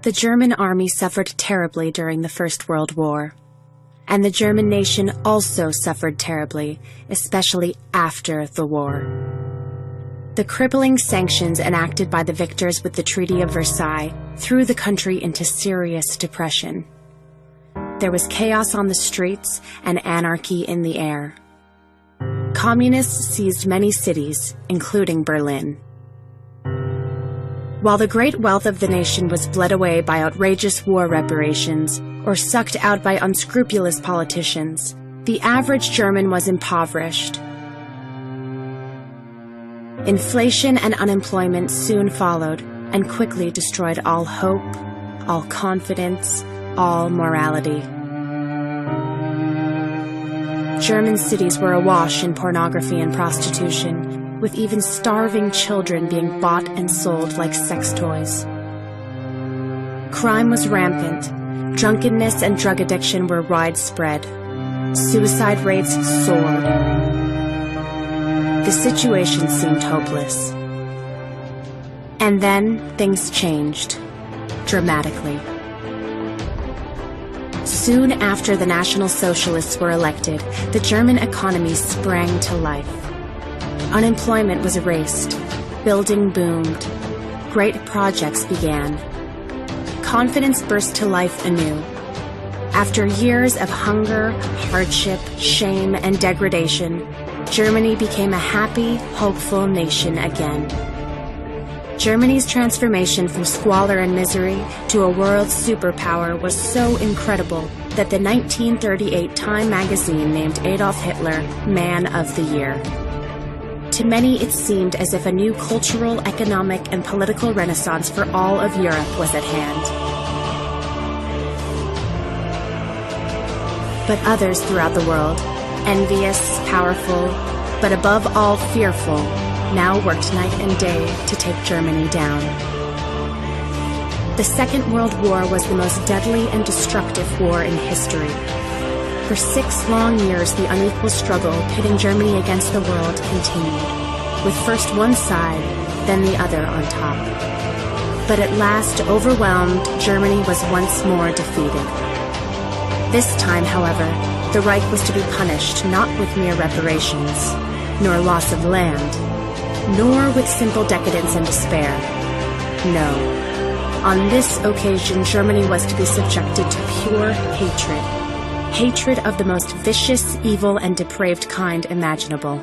The German army suffered terribly during the First World War, and the German nation also suffered terribly, especially after the war. The crippling sanctions enacted by the victors with the Treaty of Versailles threw the country into serious depression. There was chaos on the streets and anarchy in the air. Communists seized many cities, including Berlin. While the great wealth of the nation was bled away by outrageous war reparations or sucked out by unscrupulous politicians, the average German was impoverished. Inflation and unemployment soon followed and quickly destroyed all hope, all confidence, all morality. German cities were awash in pornography and prostitution, with even starving children being bought and sold like sex toys. Crime was rampant. Drunkenness and drug addiction were widespread. Suicide rates soared. The situation seemed hopeless. And then things changed, dramatically. Soon after the National Socialists were elected, the German economy sprang to life. Unemployment was erased. Building boomed. Great projects began. Confidence burst to life anew. After years of hunger, hardship, shame, and degradation, Germany became a happy, hopeful nation again. Germany's transformation from squalor and misery to a world superpower was so incredible that the 1938 Time magazine named Adolf Hitler Man of the Year. To many, it seemed as if a new cultural, economic, and political renaissance for all of Europe was at hand. But others throughout the world, envious, powerful, but above all fearful, now worked night and day to take Germany down. The Second World War was the most deadly and destructive war in history. For 6 long years, the unequal struggle pitting Germany against the world continued, with first one side, then the other on top. But at last, overwhelmed, Germany was once more defeated. This time, however, the Reich was to be punished not with mere reparations, nor loss of land, nor with simple decadence and despair. No. On this occasion, Germany was to be subjected to pure hatred. Hatred of the most vicious, evil, and depraved kind imaginable.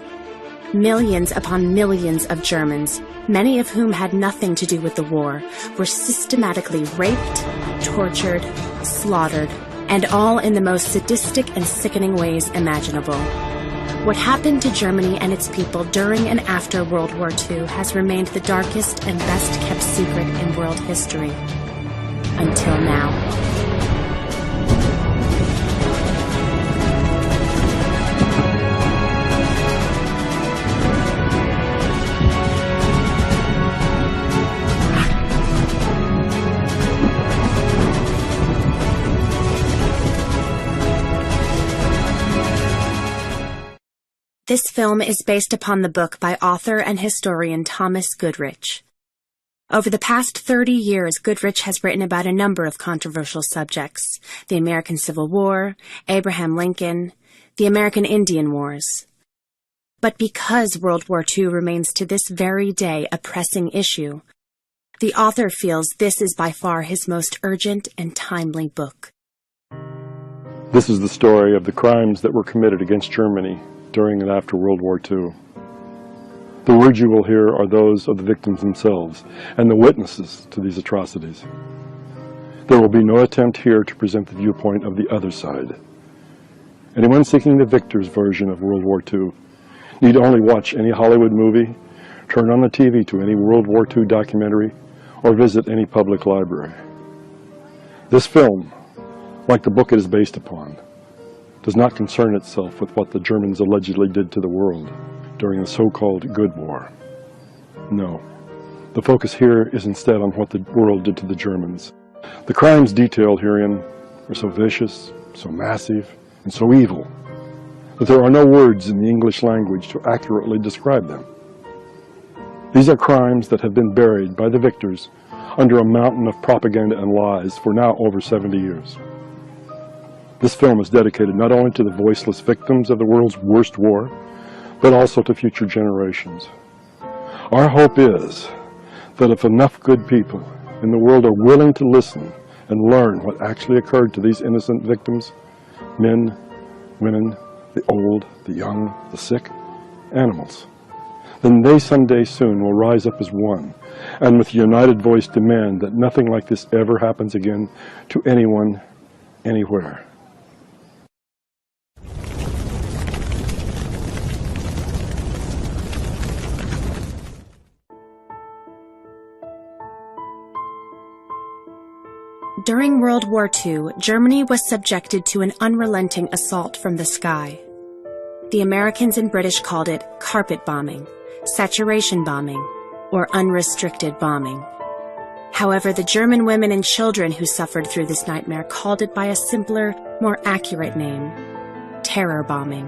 Millions upon millions of Germans, many of whom had nothing to do with the war, were systematically raped, tortured, slaughtered, and all in the most sadistic and sickening ways imaginable. What happened to Germany and its people during and after World War II has remained the darkest and best kept secret in world history. Until now. This film is based upon the book by author and historian Thomas Goodrich. Over the past 30 years, Goodrich has written about a number of controversial subjects: the American Civil War, Abraham Lincoln, the American Indian Wars. But because World War II remains to this very day a pressing issue, the author feels this is by far his most urgent and timely book. This is the story of the crimes that were committed against Germany during and after World War II. The words you will hear are those of the victims themselves and the witnesses to these atrocities. There will be no attempt here to present the viewpoint of the other side. Anyone seeking the victor's version of World War II need only watch any Hollywood movie, turn on the TV to any World War II documentary, or visit any public library. This film, like the book it is based upon, does not concern itself with what the Germans allegedly did to the world during the so-called Good War. No, the focus here is instead on what the world did to the Germans. The crimes detailed herein are so vicious, so massive, and so evil that there are no words in the English language to accurately describe them. These are crimes that have been buried by the victors under a mountain of propaganda and lies for now over 70 years. This film is dedicated not only to the voiceless victims of the world's worst war, but also to future generations. Our hope is that if enough good people in the world are willing to listen and learn what actually occurred to these innocent victims, men, women, the old, the young, the sick, animals, then they someday soon will rise up as one, and with a united voice demand that nothing like this ever happens again to anyone, anywhere. During World War II, Germany was subjected to an unrelenting assault from the sky. The Americans and British called it carpet bombing, saturation bombing, or unrestricted bombing. However, the German women and children who suffered through this nightmare called it by a simpler, more accurate name: terror bombing.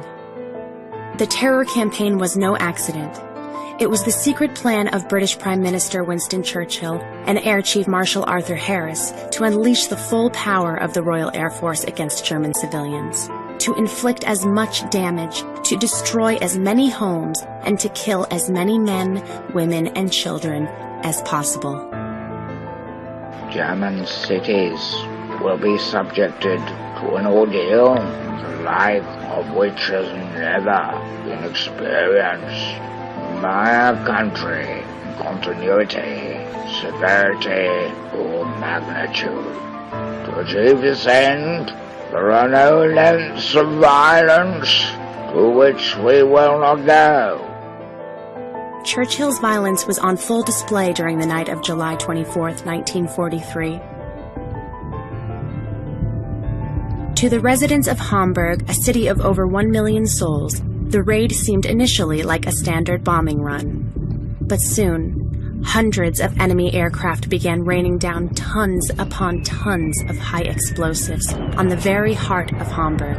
The terror campaign was no accident. It was the secret plan of British Prime Minister Winston Churchill and Air Chief Marshal Arthur Harris to unleash the full power of the Royal Air Force against German civilians, to inflict as much damage, to destroy as many homes, and to kill as many men, women, and children as possible. German cities will be subjected to an ordeal the like of which has never been experienced. My country, continuity, severity, or magnitude. To achieve this end, there are no lengths of violence to which we will not go. Churchill's violence was on full display during the night of July 24, 1943. To the residents of Hamburg, a city of over 1 million souls, the raid seemed initially like a standard bombing run. But soon, hundreds of enemy aircraft began raining down tons upon tons of high explosives on the very heart of Hamburg.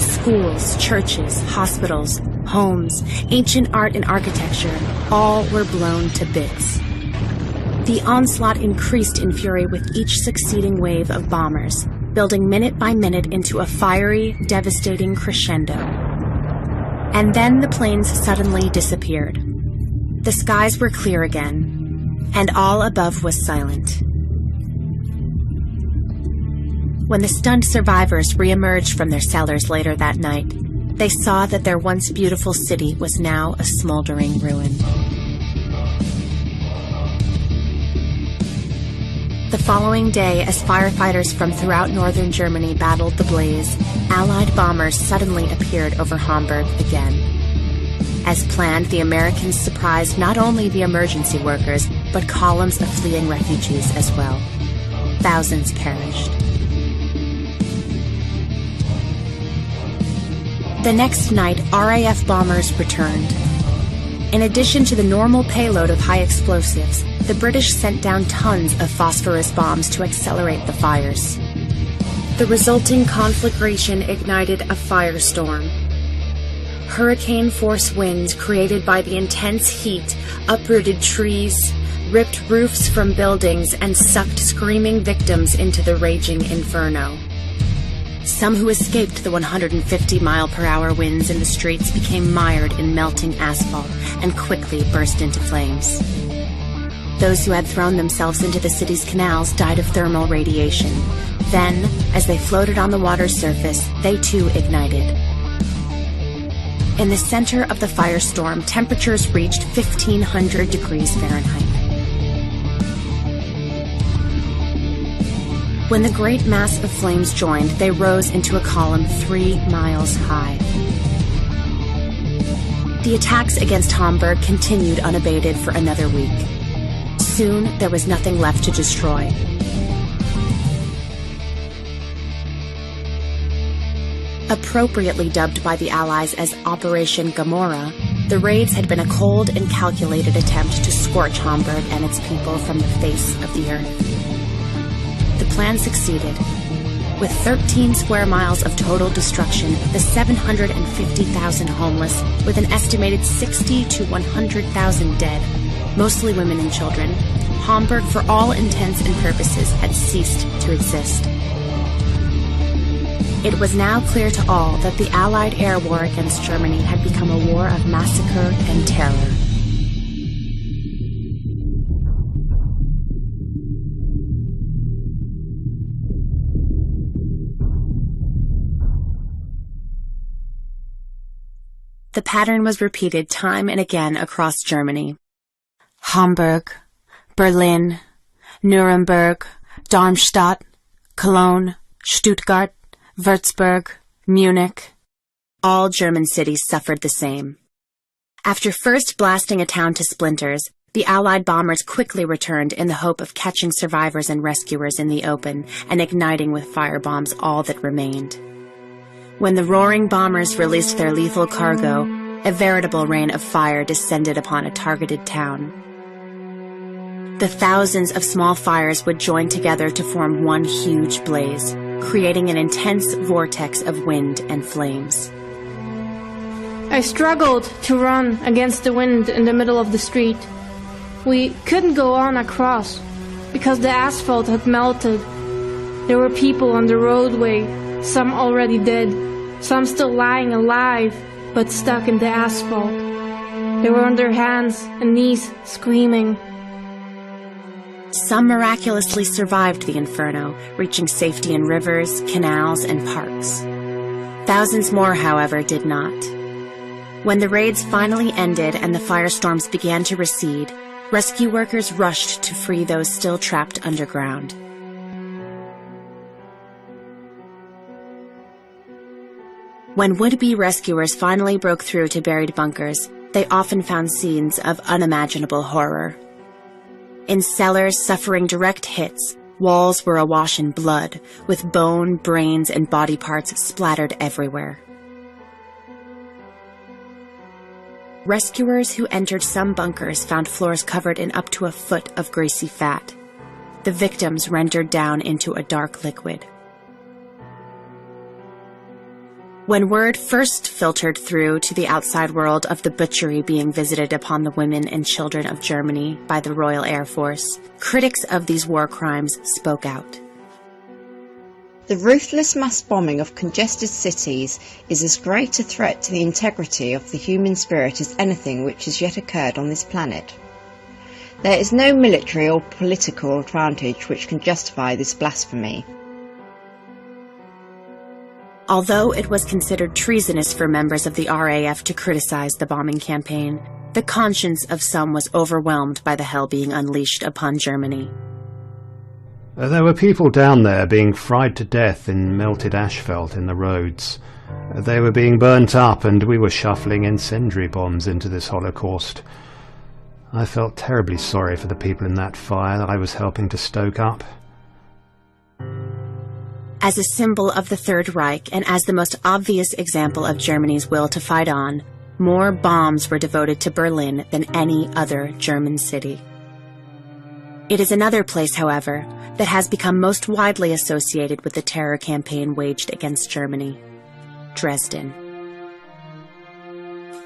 Schools, churches, hospitals, homes, ancient art and architecture, all were blown to bits. The onslaught increased in fury with each succeeding wave of bombers, building minute by minute into a fiery, devastating crescendo. And then the planes suddenly disappeared. The skies were clear again, and all above was silent. When the stunned survivors re-emerged from their cellars later that night, they saw that their once beautiful city was now a smoldering ruin. The following day, as firefighters from throughout northern Germany battled the blaze, Allied bombers suddenly appeared over Hamburg again. As planned, the Americans surprised not only the emergency workers, but columns of fleeing refugees as well. Thousands perished. The next night, RAF bombers returned. In addition to the normal payload of high explosives, the British sent down tons of phosphorus bombs to accelerate the fires. The resulting conflagration ignited a firestorm. Hurricane-force winds created by the intense heat uprooted trees, ripped roofs from buildings, and sucked screaming victims into the raging inferno. Some who escaped the 150-mile-per-hour winds in the streets became mired in melting asphalt and quickly burst into flames. Those who had thrown themselves into the city's canals died of thermal radiation. Then, as they floated on the water's surface, they too ignited. In the center of the firestorm, temperatures reached 1,500 degrees Fahrenheit. When the great mass of flames joined, they rose into a column 3 miles high. The attacks against Hamburg continued unabated for another week. Soon, there was nothing left to destroy. Appropriately dubbed by the Allies as Operation Gomorrah, the raids had been a cold and calculated attempt to scorch Hamburg and its people from the face of the earth. The plan succeeded. With 13 square miles of total destruction, the 750,000 homeless, with an estimated 60 to 100,000 dead, mostly women and children, Hamburg, for all intents and purposes, had ceased to exist. It was now clear to all that the Allied air war against Germany had become a war of massacre and terror. The pattern was repeated time and again across Germany. Hamburg, Berlin, Nuremberg, Darmstadt, Cologne, Stuttgart, Würzburg, Munich. All German cities suffered the same. After first blasting a town to splinters, the Allied bombers quickly returned in the hope of catching survivors and rescuers in the open and igniting with firebombs all that remained. When the roaring bombers released their lethal cargo, a veritable rain of fire descended upon a targeted town. The thousands of small fires would join together to form one huge blaze, creating an intense vortex of wind and flames. I struggled to run against the wind in the middle of the street. We couldn't go on across because the asphalt had melted. There were people on the roadway, some already dead, some still lying alive, but stuck in the asphalt. They were on their hands and knees, screaming. Some miraculously survived the inferno, reaching safety in rivers, canals, and parks. Thousands more, however, did not. When the raids finally ended and the firestorms began to recede, rescue workers rushed to free those still trapped underground. When would-be rescuers finally broke through to buried bunkers, they often found scenes of unimaginable horror. In cellars suffering direct hits, walls were awash in blood, with bone, brains, and body parts splattered everywhere. Rescuers who entered some bunkers found floors covered in up to a foot of greasy fat, the victims rendered down into a dark liquid. When word first filtered through to the outside world of the butchery being visited upon the women and children of Germany by the Royal Air Force, critics of these war crimes spoke out. The ruthless mass bombing of congested cities is as great a threat to the integrity of the human spirit as anything which has yet occurred on this planet. There is no military or political advantage which can justify this blasphemy. Although it was considered treasonous for members of the RAF to criticize the bombing campaign, the conscience of some was overwhelmed by the hell being unleashed upon Germany. There were people down there being fried to death in melted asphalt in the roads. They were being burnt up, and we were shuffling incendiary bombs into this Holocaust. I felt terribly sorry for the people in that fire that I was helping to stoke up. As a symbol of the Third Reich and as the most obvious example of Germany's will to fight on, more bombs were devoted to Berlin than any other German city. It is another place, however, that has become most widely associated with the terror campaign waged against Germany: Dresden.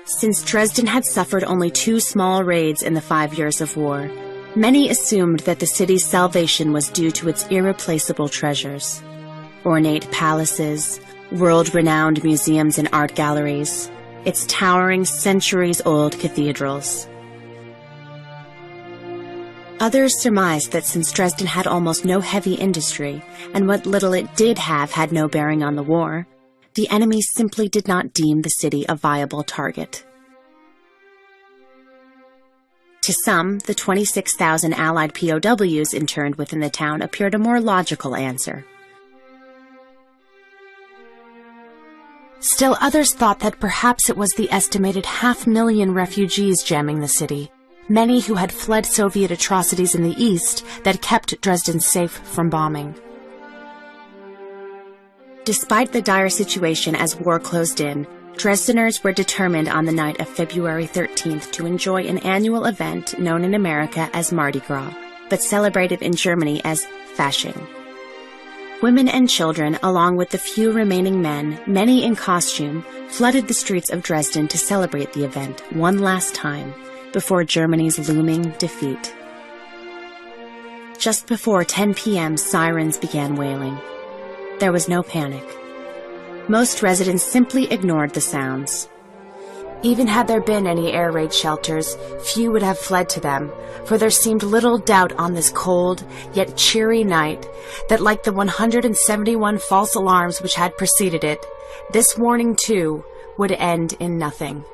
Since Dresden had suffered only 2 small raids in the 5 years of war, many assumed that the city's salvation was due to its irreplaceable treasures: ornate palaces, world-renowned museums and art galleries, its towering centuries-old cathedrals. Others surmised that since Dresden had almost no heavy industry, and what little it did have had no bearing on the war, the enemy simply did not deem the city a viable target. To some, the 26,000 Allied POWs interned within the town appeared a more logical answer. Still others thought that perhaps it was the estimated 500,000 refugees jamming the city, many who had fled Soviet atrocities in the East, that kept Dresden safe from bombing. Despite the dire situation as war closed in, Dresdeners were determined on the night of February 13th to enjoy an annual event known in America as Mardi Gras, but celebrated in Germany as Fasching. Women and children, along with the few remaining men, many in costume, flooded the streets of Dresden to celebrate the event one last time, before Germany's looming defeat. Just before 10 p.m., sirens began wailing. There was no panic. Most residents simply ignored the sounds. Even had there been any air raid shelters, few would have fled to them, for there seemed little doubt on this cold, yet cheery night, that like the 171 false alarms which had preceded it, this warning, too, would end in nothing.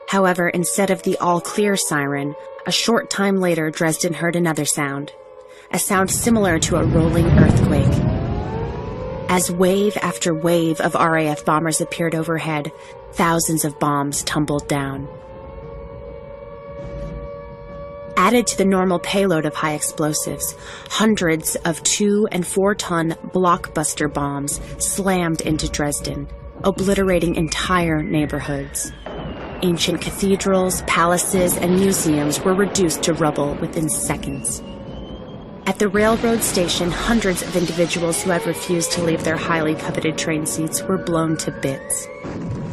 However, instead of the all-clear siren, a short time later Dresden heard another sound, a sound similar to a rolling earthquake. As wave after wave of RAF bombers appeared overhead, thousands of bombs tumbled down. Added to the normal payload of high explosives, hundreds of 2- and 4-ton blockbuster bombs slammed into Dresden, obliterating entire neighborhoods. Ancient cathedrals, palaces, and museums were reduced to rubble within seconds. At the railroad station, hundreds of individuals who had refused to leave their highly coveted train seats were blown to bits.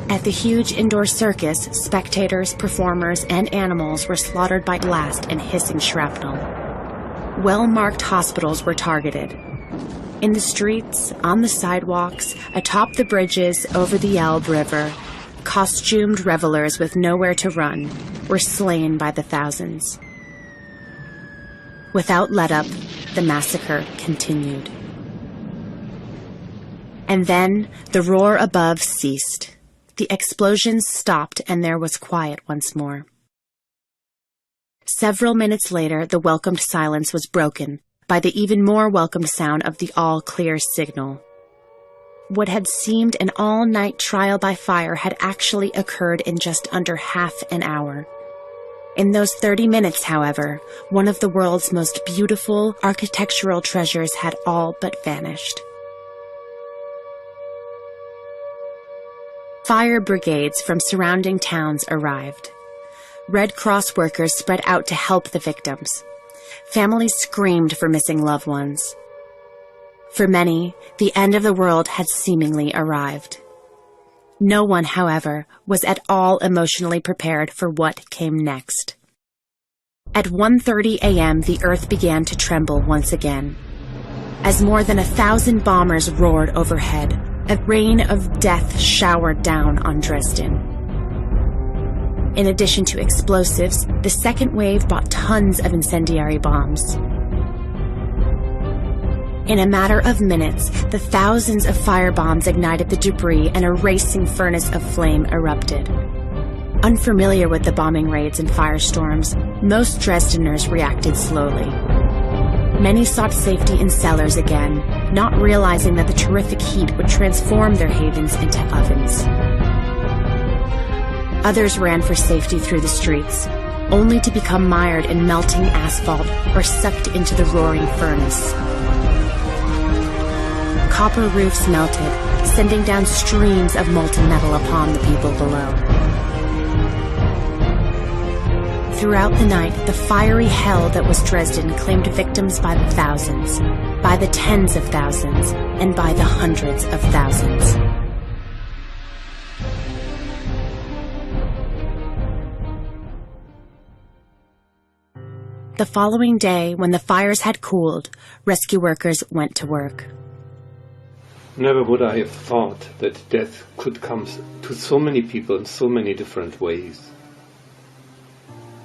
At the huge indoor circus, spectators, performers, and animals were slaughtered by blast and hissing shrapnel. Well-marked hospitals were targeted. In the streets, on the sidewalks, atop the bridges over the Elbe River, costumed revelers with nowhere to run were slain by the thousands. Without let-up, the massacre continued. And then the roar above ceased. The explosions stopped and there was quiet once more. Several minutes later, the welcomed silence was broken by the even more welcomed sound of the all-clear signal. What had seemed an all-night trial by fire had actually occurred in just under half an hour. In those 30 minutes, however, one of the world's most beautiful architectural treasures had all but vanished. Fire brigades from surrounding towns arrived. Red Cross workers spread out to help the victims. Families screamed for missing loved ones. For many, the end of the world had seemingly arrived. No one, however, was at all emotionally prepared for what came next. At 1:30 a.m., the earth began to tremble once again. As more than 1,000 bombers roared overhead, a rain of death showered down on Dresden. In addition to explosives, the second wave brought tons of incendiary bombs. In a matter of minutes, the thousands of firebombs ignited the debris and a racing furnace of flame erupted. Unfamiliar with the bombing raids and firestorms, most Dresdeners reacted slowly. Many sought safety in cellars again, not realizing that the terrific heat would transform their havens into ovens. Others ran for safety through the streets, only to become mired in melting asphalt or sucked into the roaring furnace. Copper roofs melted, sending down streams of molten metal upon the people below. Throughout the night, the fiery hell that was Dresden claimed victims by the thousands, by the tens of thousands, and by the hundreds of thousands. The following day, when the fires had cooled, rescue workers went to work. Never would I have thought that death could come to so many people in so many different ways.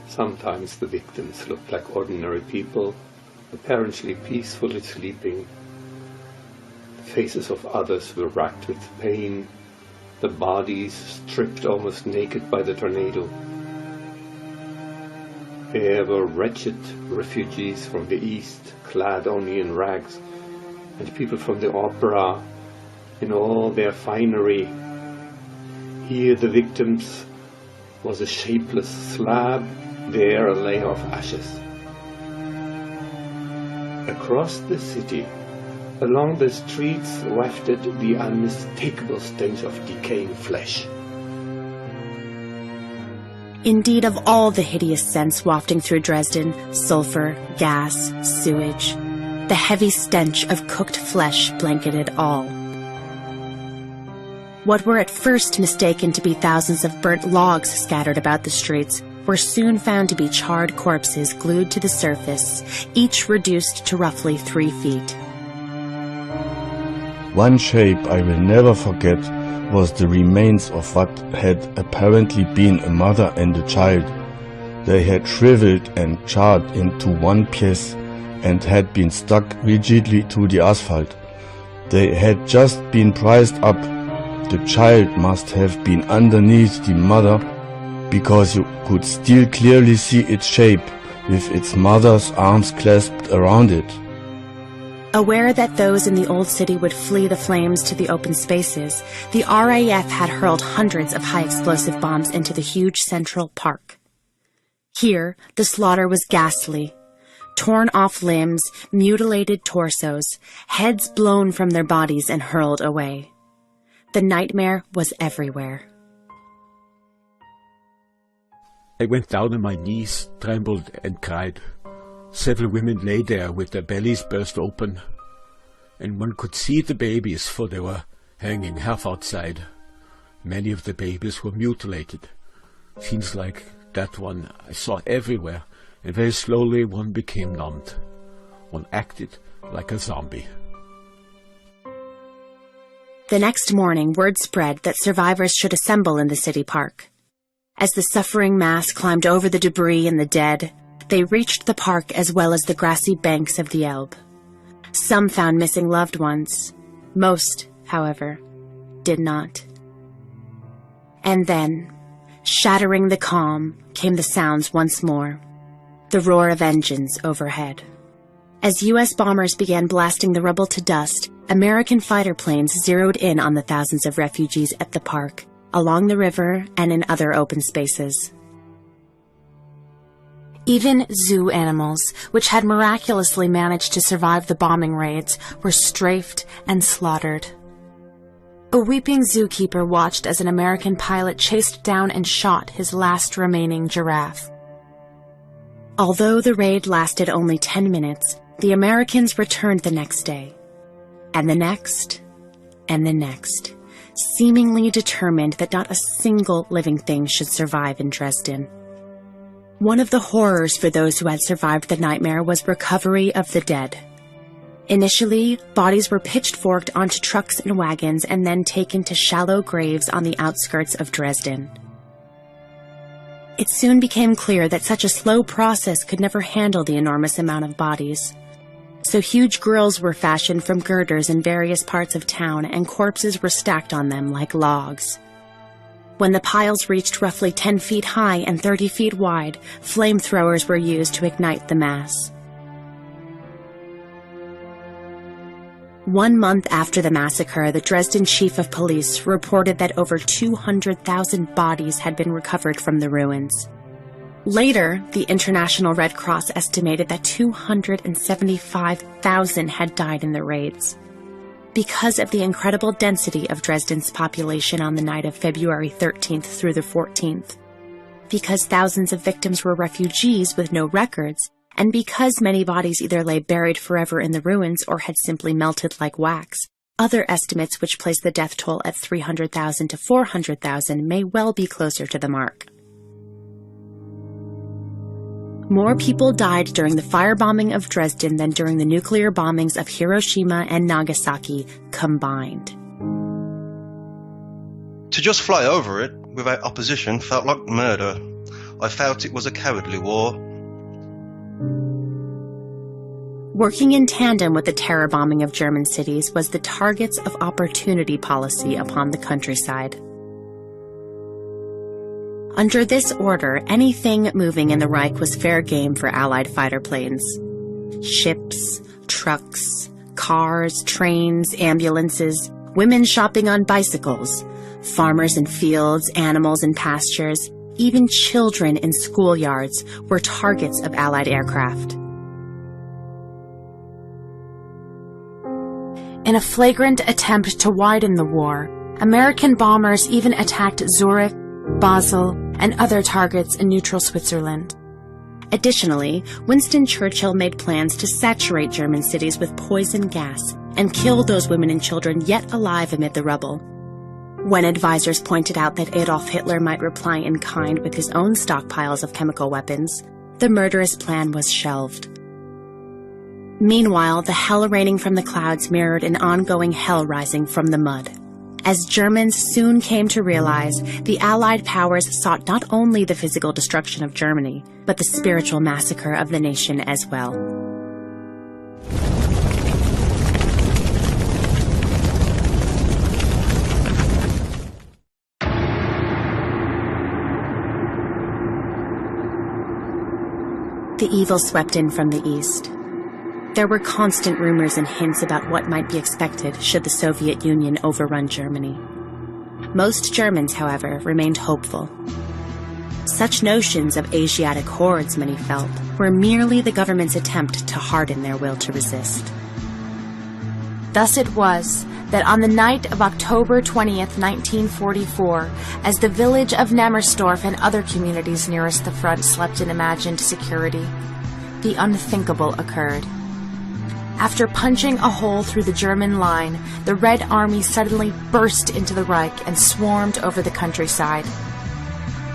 Sometimes the victims looked like ordinary people, apparently peacefully sleeping. The faces of others were racked with pain, the bodies stripped almost naked by the tornado. There were wretched refugees from the east, clad only in rags, and people from the opera in all their finery. Here the victims was a shapeless slab, there a layer of ashes. Across the city, along the streets wafted the unmistakable stench of decaying flesh. Indeed, of all the hideous scents wafting through Dresden, sulfur, gas, sewage, the heavy stench of cooked flesh blanketed all. What were at first mistaken to be thousands of burnt logs scattered about the streets were soon found to be charred corpses glued to the surface, each reduced to roughly 3 feet. One shape I will never forget was the remains of what had apparently been a mother and a child. They had shriveled and charred into one piece and had been stuck rigidly to the asphalt. They had just been prised up. The child must have been underneath the mother, because you could still clearly see its shape, with its mother's arms clasped around it. Aware that those in the old city would flee the flames to the open spaces, the RAF had hurled hundreds of high-explosive bombs into the huge central park. Here, the slaughter was ghastly. Torn off limbs, mutilated torsos, heads blown from their bodies and hurled away. The nightmare was everywhere. I went down on my knees, trembled and cried. Several women lay there with their bellies burst open, and one could see the babies, for they were hanging half outside. Many of the babies were mutilated. Scenes like that one I saw everywhere, and very slowly one became numbed. One acted like a zombie. The next morning, word spread that survivors should assemble in the city park. As the suffering mass climbed over the debris and the dead, they reached the park as well as the grassy banks of the Elbe. Some found missing loved ones. Most, however, did not. And then, shattering the calm, came the sounds once more, the roar of engines overhead. As U.S. bombers began blasting the rubble to dust, American fighter planes zeroed in on the thousands of refugees at the park, along the river and in other open spaces. Even zoo animals, which had miraculously managed to survive the bombing raids, were strafed and slaughtered. A weeping zookeeper watched as an American pilot chased down and shot his last remaining giraffe. Although the raid lasted only 10 minutes, the Americans returned the next day, and the next, and the next, seemingly determined that not a single living thing should survive in Dresden. One of the horrors for those who had survived the nightmare was recovery of the dead. Initially, bodies were pitchforked onto trucks and wagons and then taken to shallow graves on the outskirts of Dresden. It soon became clear that such a slow process could never handle the enormous amount of bodies. So huge grills were fashioned from girders in various parts of town, and corpses were stacked on them like logs. When the piles reached roughly 10 feet high and 30 feet wide, flamethrowers were used to ignite the mass. 1 month after the massacre, the Dresden chief of police reported that over 200,000 bodies had been recovered from the ruins. Later, the International Red Cross estimated that 275,000 had died in the raids. Because of the incredible density of Dresden's population on the night of February 13th through the 14th, because thousands of victims were refugees with no records, and because many bodies either lay buried forever in the ruins or had simply melted like wax, other estimates which place the death toll at 300,000 to 400,000 may well be closer to the mark. More people died during the firebombing of Dresden than during the nuclear bombings of Hiroshima and Nagasaki combined. To just fly over it without opposition felt like murder. I felt it was a cowardly war. Working in tandem with the terror bombing of German cities was the targets of opportunity policy upon the countryside. Under this order, anything moving in the Reich was fair game for Allied fighter planes. Ships, trucks, cars, trains, ambulances, women shopping on bicycles, farmers in fields, animals in pastures, even children in schoolyards were targets of Allied aircraft. In a flagrant attempt to widen the war, American bombers even attacked Zurich, Basel, and other targets in neutral Switzerland. Additionally, Winston Churchill made plans to saturate German cities with poison gas and kill those women and children yet alive amid the rubble. When advisors pointed out that Adolf Hitler might reply in kind with his own stockpiles of chemical weapons, the murderous plan was shelved. Meanwhile, the hell raining from the clouds mirrored an ongoing hell rising from the mud. As Germans soon came to realize, the Allied powers sought not only the physical destruction of Germany, but the spiritual massacre of the nation as well. The evil swept in from the east. There were constant rumors and hints about what might be expected should the Soviet Union overrun Germany. Most Germans, however, remained hopeful. Such notions of Asiatic hordes, many felt, were merely the government's attempt to harden their will to resist. Thus it was that on the night of October 20th, 1944, as the village of Nemmersdorf and other communities nearest the front slept in imagined security, the unthinkable occurred. After punching a hole through the German line, the Red Army suddenly burst into the Reich and swarmed over the countryside.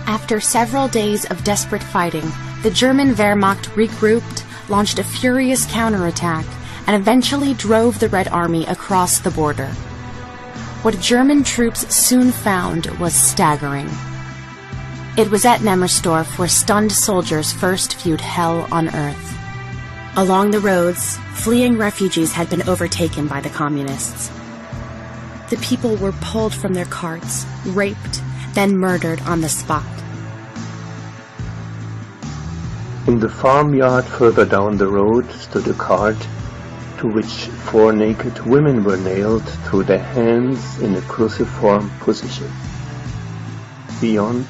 After several days of desperate fighting, the German Wehrmacht regrouped, launched a furious counterattack, and eventually drove the Red Army across the border. What German troops soon found was staggering. It was at Nemmersdorf where stunned soldiers first viewed hell on earth. Along the roads, fleeing refugees had been overtaken by the communists. The people were pulled from their carts, raped, then murdered on the spot. In the farmyard further down the road stood a cart to which 4 naked women were nailed through their hands in a cruciform position. Beyond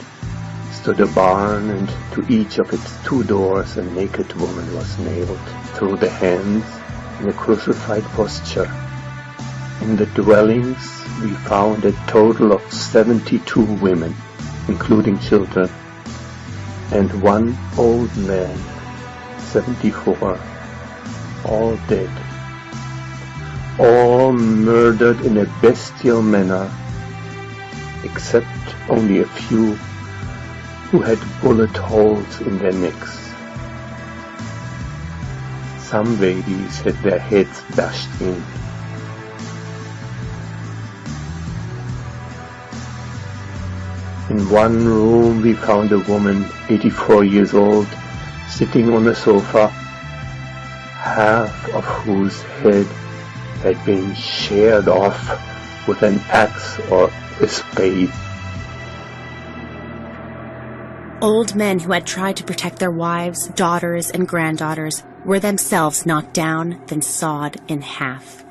stood a barn, and to each of its 2 doors a naked woman was nailed through the hands in a crucified posture. In the dwellings we found a total of 72 women, including children, and 1 old man, 74, all dead. All murdered in a bestial manner, except only a few who had bullet holes in their necks. Some babies had their heads bashed in. In one room we found a woman, 84 years old, sitting on a sofa, half of whose head had been sheared off with an axe or a spade. Old men who had tried to protect their wives, daughters, and granddaughters were themselves knocked down, then sawed in half.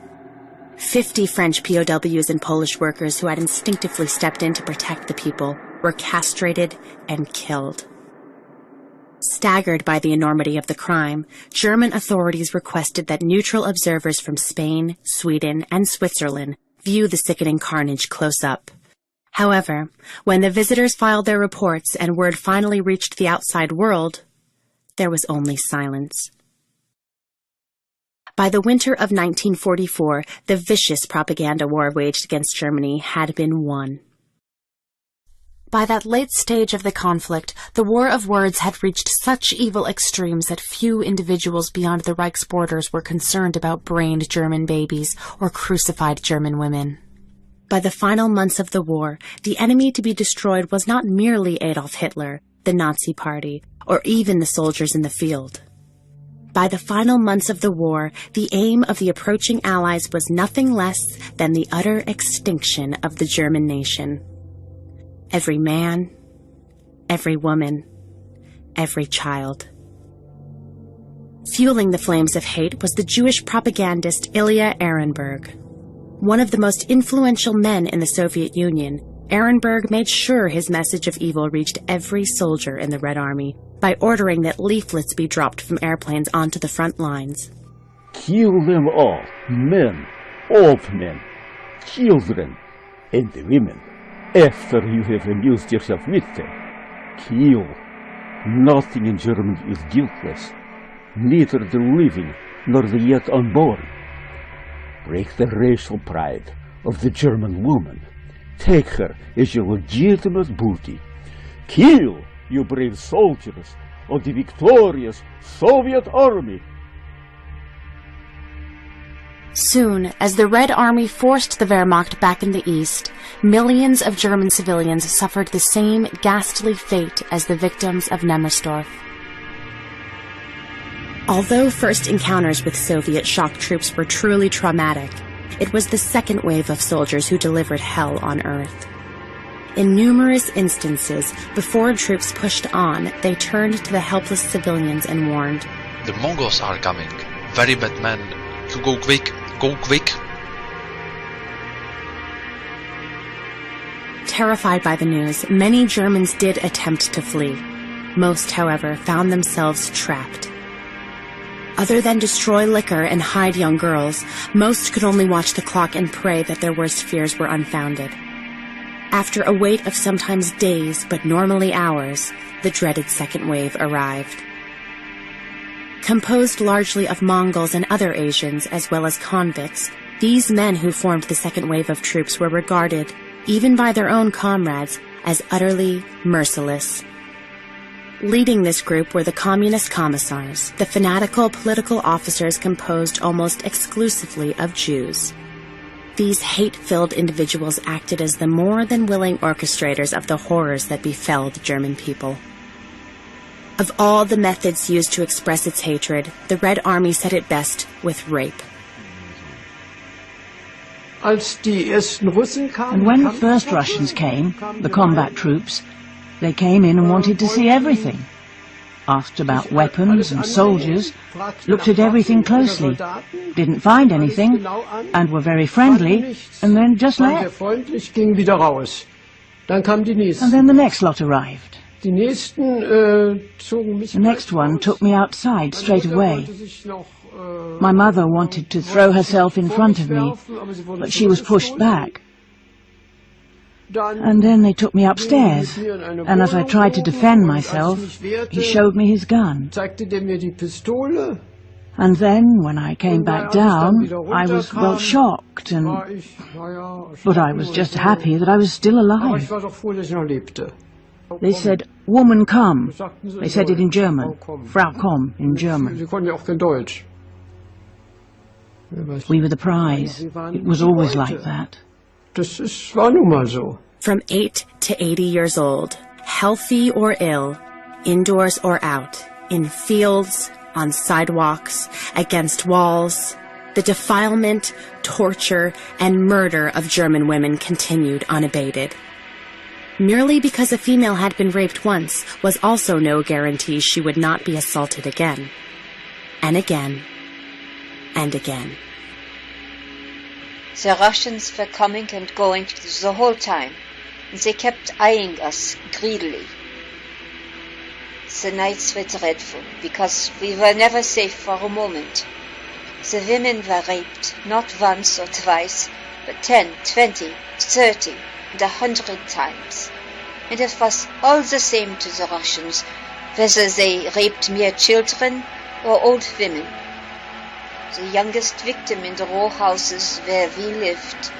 50 French POWs and Polish workers who had instinctively stepped in to protect the people were castrated and killed. Staggered by the enormity of the crime, German authorities requested that neutral observers from Spain, Sweden, and Switzerland view the sickening carnage close up. However, when the visitors filed their reports and word finally reached the outside world, there was only silence. By the winter of 1944, the vicious propaganda war waged against Germany had been won. By that late stage of the conflict, the war of words had reached such evil extremes that few individuals beyond the Reich's borders were concerned about brained German babies or crucified German women. By the final months of the war, the enemy to be destroyed was not merely Adolf Hitler, the Nazi Party, or even the soldiers in the field. By the final months of the war, the aim of the approaching Allies was nothing less than the utter extinction of the German nation. Every man, every woman, every child. Fueling the flames of hate was the Jewish propagandist Ilya Ehrenberg. One of the most influential men in the Soviet Union, Ehrenberg made sure his message of evil reached every soldier in the Red Army by ordering that leaflets be dropped from airplanes onto the front lines. Kill them all, men, old men, children, and the women, after you have amused yourself with them. Kill. Nothing in Germany is guiltless, neither the living nor the yet unborn. Break the racial pride of the German woman. Take her as your legitimate booty. Kill, you brave soldiers of the victorious Soviet army. Soon, as the Red Army forced the Wehrmacht back in the east, millions of German civilians suffered the same ghastly fate as the victims of Nemmersdorf. Although first encounters with Soviet shock troops were truly traumatic, it was the second wave of soldiers who delivered hell on Earth. In numerous instances, before troops pushed on, they turned to the helpless civilians and warned, "The Mongols are coming. Very bad men. You go quick. Go quick." Terrified by the news, many Germans did attempt to flee. Most, however, found themselves trapped. Other than destroy liquor and hide young girls, most could only watch the clock and pray that their worst fears were unfounded. After a wait of sometimes days, but normally hours, the dreaded second wave arrived. Composed largely of Mongols and other Asians, as well as convicts, these men who formed the second wave of troops were regarded, even by their own comrades, as utterly merciless. Leading this group were the communist commissars, the fanatical political officers composed almost exclusively of Jews. These hate-filled individuals acted as the more than willing orchestrators of the horrors that befell the German people. Of all the methods used to express its hatred, the Red Army said it best with rape. And when the first Russians came, the combat troops, they came in and wanted to see everything. Asked about weapons and soldiers, looked at everything closely, didn't find anything, and were very friendly, and then just left. And then the next lot arrived. The next one took me outside straight away. My mother wanted to throw herself in front of me, but she was pushed back. And then they took me upstairs, and as I tried to defend myself, he showed me his gun. And then, when I came back down, I was, well, shocked, but I was just happy that I was still alive. They said, "Woman, come." They said it in German. Frau, komm, in German. We were the prize. It was always like that. From 8 to 80 years old, healthy or ill, indoors or out, in fields, on sidewalks, against walls, the defilement, torture, and murder of German women continued unabated. Merely because a female had been raped once was also no guarantee she would not be assaulted again, and again, and again. The Russians were coming and going the whole time, and they kept eyeing us greedily. The nights were dreadful, because we were never safe for a moment. The women were raped, not once or twice, but 10, 20, 30, and 100 times. And it was all the same to the Russians, whether they raped mere children or old women. The youngest victim in the row houses where we lived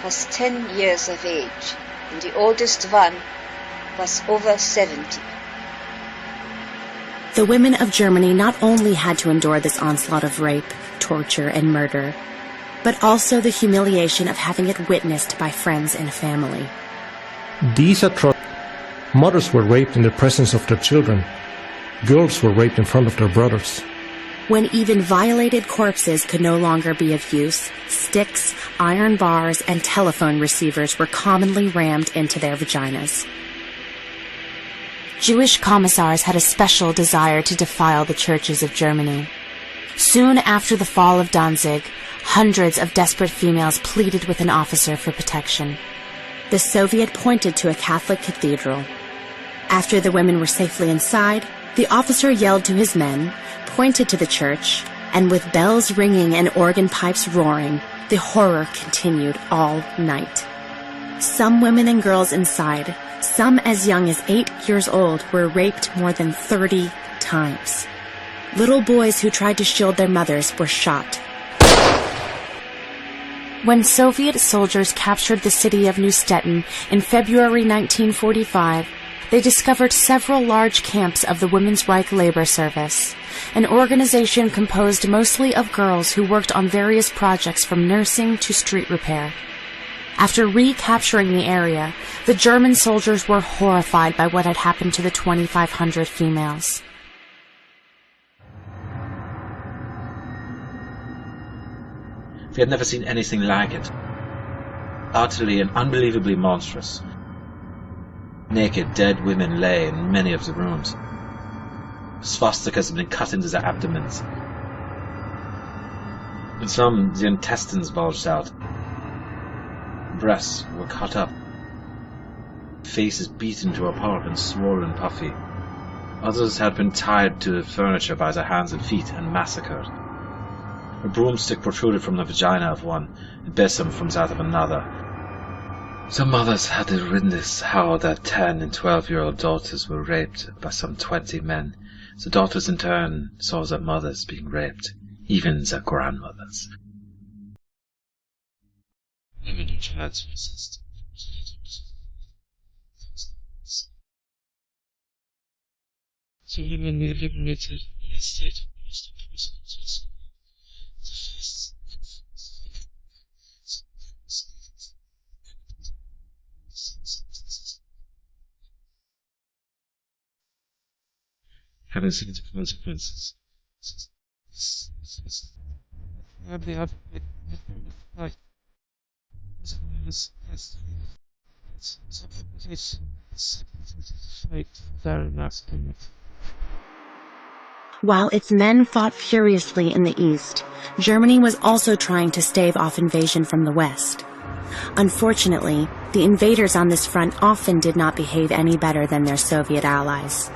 was 10 years of age, and the oldest one was over 70. The women of Germany not only had to endure this onslaught of rape, torture, and murder, but also the humiliation of having it witnessed by friends and family. These mothers were raped in the presence of their children. Girls were raped in front of their brothers. When even violated corpses could no longer be of use, sticks, iron bars, and telephone receivers were commonly rammed into their vaginas. Jewish commissars had a special desire to defile the churches of Germany. Soon after the fall of Danzig, hundreds of desperate females pleaded with an officer for protection. The Soviet pointed to a Catholic cathedral. After the women were safely inside, the officer yelled to his men, pointed to the church, and with bells ringing and organ pipes roaring, the horror continued all night. Some women and girls inside, some as young as 8 years old, were raped more than 30 times. Little boys who tried to shield their mothers were shot. When Soviet soldiers captured the city of Neustetten in February 1945, they discovered several large camps of the Women's Reich Labor Service, an organization composed mostly of girls who worked on various projects from nursing to street repair. After recapturing the area, the German soldiers were horrified by what had happened to the 2,500 females. They had never seen anything like it. Utterly and unbelievably monstrous. Naked, dead women lay in many of the rooms. Swastikas had been cut into their abdomens. In some, the intestines bulged out. Breasts were cut up. Faces beaten to a pulp and swollen puffy. Others had been tied to the furniture by their hands and feet and massacred. A broomstick protruded from the vagina of one, a besom from that of another. Some mothers had to witness how their 10- and 12-year-old daughters were raped by some 20 men. The daughters in turn saw their mothers being raped, even their grandmothers. Women who tried to resist. The women were liberated in a state of most imprisonment. Having seen the consequences. While its men fought furiously in the east, Germany was also trying to stave off invasion from the west. Unfortunately, the invaders on this front often did not behave any better than their Soviet allies.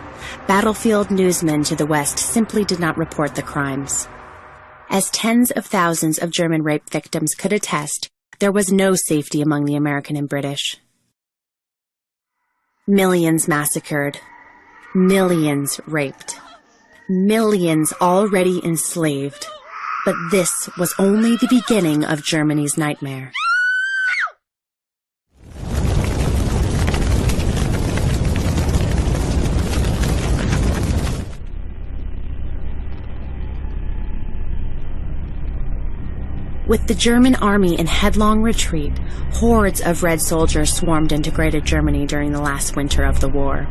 Battlefield newsmen to the west simply did not report the crimes. As tens of thousands of German rape victims could attest, there was no safety among the American and British. Millions massacred. Millions raped. Millions already enslaved. But this was only the beginning of Germany's nightmare. With the German army in headlong retreat, hordes of Red soldiers swarmed into Greater Germany during the last winter of the war.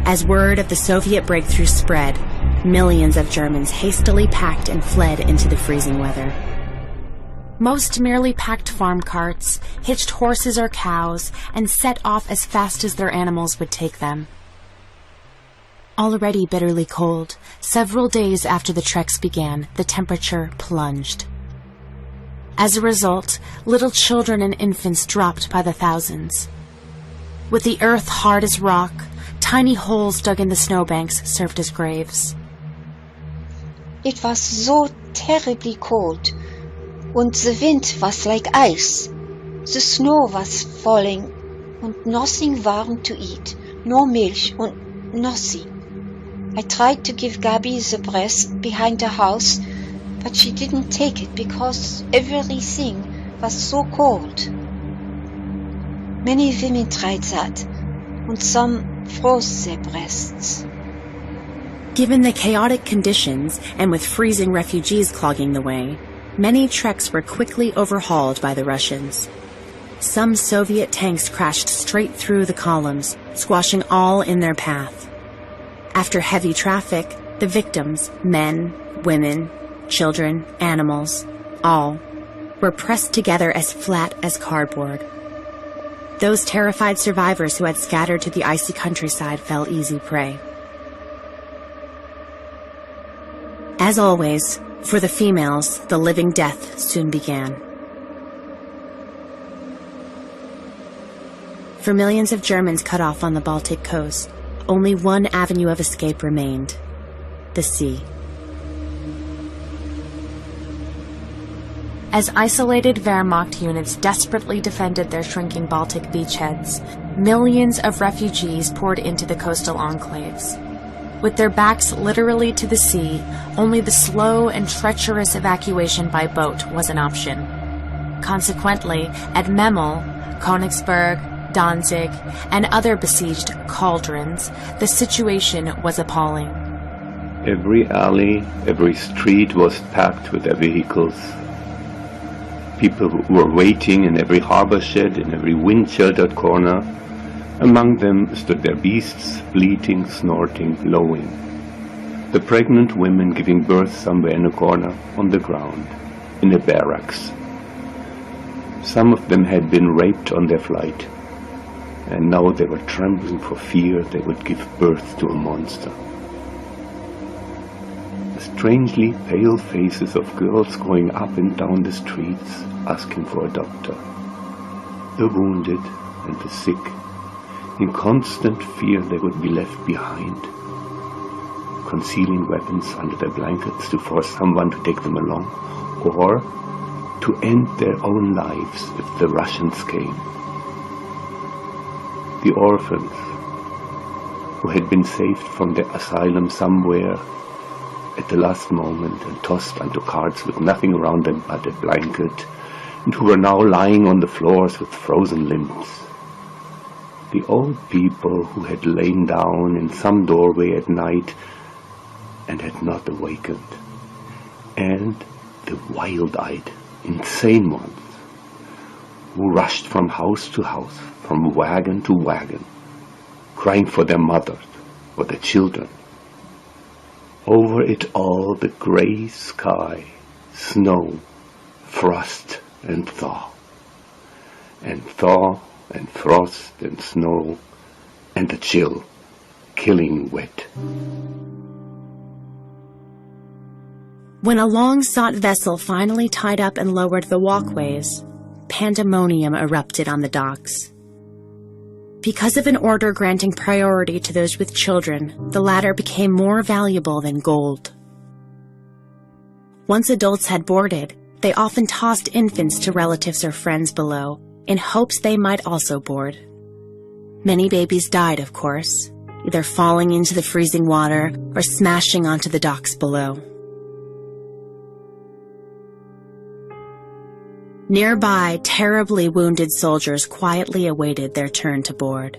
As word of the Soviet breakthrough spread, millions of Germans hastily packed and fled into the freezing weather. Most merely packed farm carts, hitched horses or cows, and set off as fast as their animals would take them. Already bitterly cold, several days after the treks began, the temperature plunged. As a result, little children and infants dropped by the thousands. With the earth hard as rock, tiny holes dug in the snowbanks served as graves. It was so terribly cold, and the wind was like ice. The snow was falling, and nothing warm to eat, no milk and nothing. I tried to give Gabi the breast behind the house, but she didn't take it because everything was so cold. Many women tried that, and some froze their breasts. Given the chaotic conditions, and with freezing refugees clogging the way, many treks were quickly overhauled by the Russians. Some Soviet tanks crashed straight through the columns, squashing all in their path. After heavy traffic, the victims, men, women, children, animals, all, were pressed together as flat as cardboard. Those terrified survivors who had scattered to the icy countryside fell easy prey. As always, for the females, the living death soon began. For millions of Germans cut off on the Baltic coast, only one avenue of escape remained: the sea. As isolated Wehrmacht units desperately defended their shrinking Baltic beachheads, millions of refugees poured into the coastal enclaves. With their backs literally to the sea, only the slow and treacherous evacuation by boat was an option. Consequently, at Memel, Königsberg, Danzig, and other besieged cauldrons, the situation was appalling. Every alley, every street was packed with their vehicles. People were waiting in every harbor shed, in every wind-sheltered corner. Among them stood their beasts, bleating, snorting, lowing. The pregnant women giving birth somewhere in a corner, on the ground, in the barracks. Some of them had been raped on their flight, and now they were trembling for fear they would give birth to a monster. The strangely pale faces of girls going up and down the streets, asking for a doctor. The wounded and the sick, in constant fear they would be left behind, concealing weapons under their blankets to force someone to take them along, or to end their own lives if the Russians came. The orphans, who had been saved from their asylum somewhere at the last moment and tossed onto carts with nothing around them but a blanket, and who were now lying on the floors with frozen limbs. The old people who had lain down in some doorway at night and had not awakened, and the wild-eyed, insane ones, who rushed from house to house, from wagon to wagon, crying for their mothers or their children. Over it all the grey sky, snow, frost and thaw and frost and snow, and the chill, killing wet. When a long-sought vessel finally tied up and lowered the walkways, pandemonium erupted on the docks. Because of an order granting priority to those with children, the latter became more valuable than gold. Once adults had boarded, they often tossed infants to relatives or friends below, in hopes they might also board. Many babies died, of course, either falling into the freezing water or smashing onto the docks below. Nearby, terribly wounded soldiers quietly awaited their turn to board.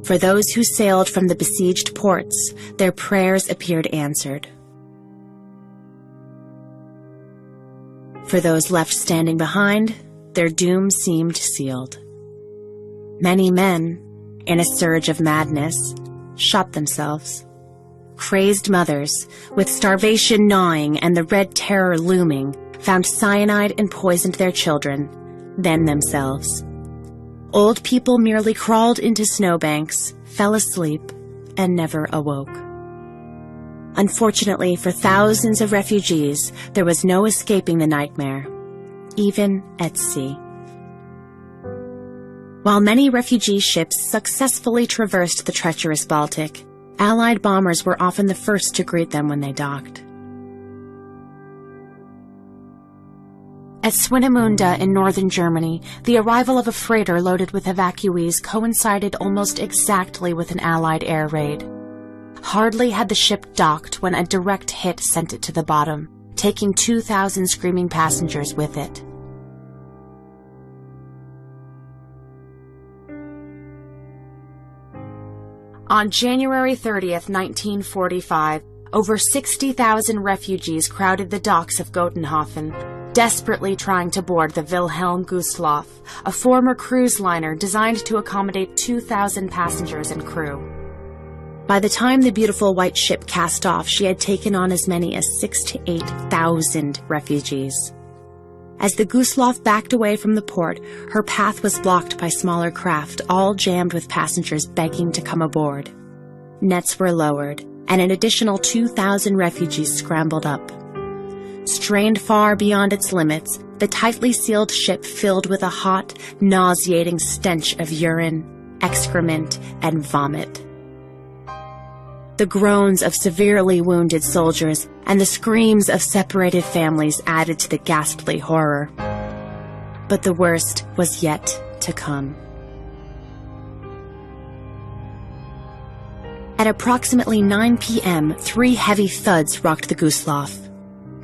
For those who sailed from the besieged ports, their prayers appeared answered. For those left standing behind, their doom seemed sealed. Many men, in a surge of madness, shot themselves. Crazed mothers, with starvation gnawing and the Red Terror looming, found cyanide and poisoned their children, then themselves. Old people merely crawled into snowbanks, fell asleep, and never awoke. Unfortunately for thousands of refugees, there was no escaping the nightmare, even at sea. While many refugee ships successfully traversed the treacherous Baltic, Allied bombers were often the first to greet them when they docked. At Swinemünde in northern Germany, the arrival of a freighter loaded with evacuees coincided almost exactly with an Allied air raid. Hardly had the ship docked when a direct hit sent it to the bottom, taking 2,000 screaming passengers with it. On January 30th, 1945, over 60,000 refugees crowded the docks of Gotenhofen, desperately trying to board the Wilhelm Gustloff, a former cruise liner designed to accommodate 2,000 passengers and crew. By the time the beautiful white ship cast off, she had taken on as many as 6,000 to 8,000 refugees. As the Gustloff backed away from the port, her path was blocked by smaller craft, all jammed with passengers begging to come aboard. Nets were lowered, and an additional 2,000 refugees scrambled up. Strained far beyond its limits, the tightly sealed ship filled with a hot, nauseating stench of urine, excrement, and vomit. The groans of severely wounded soldiers and the screams of separated families added to the ghastly horror. But the worst was yet to come. At approximately 9 p.m., 3 heavy thuds rocked the Gustloff.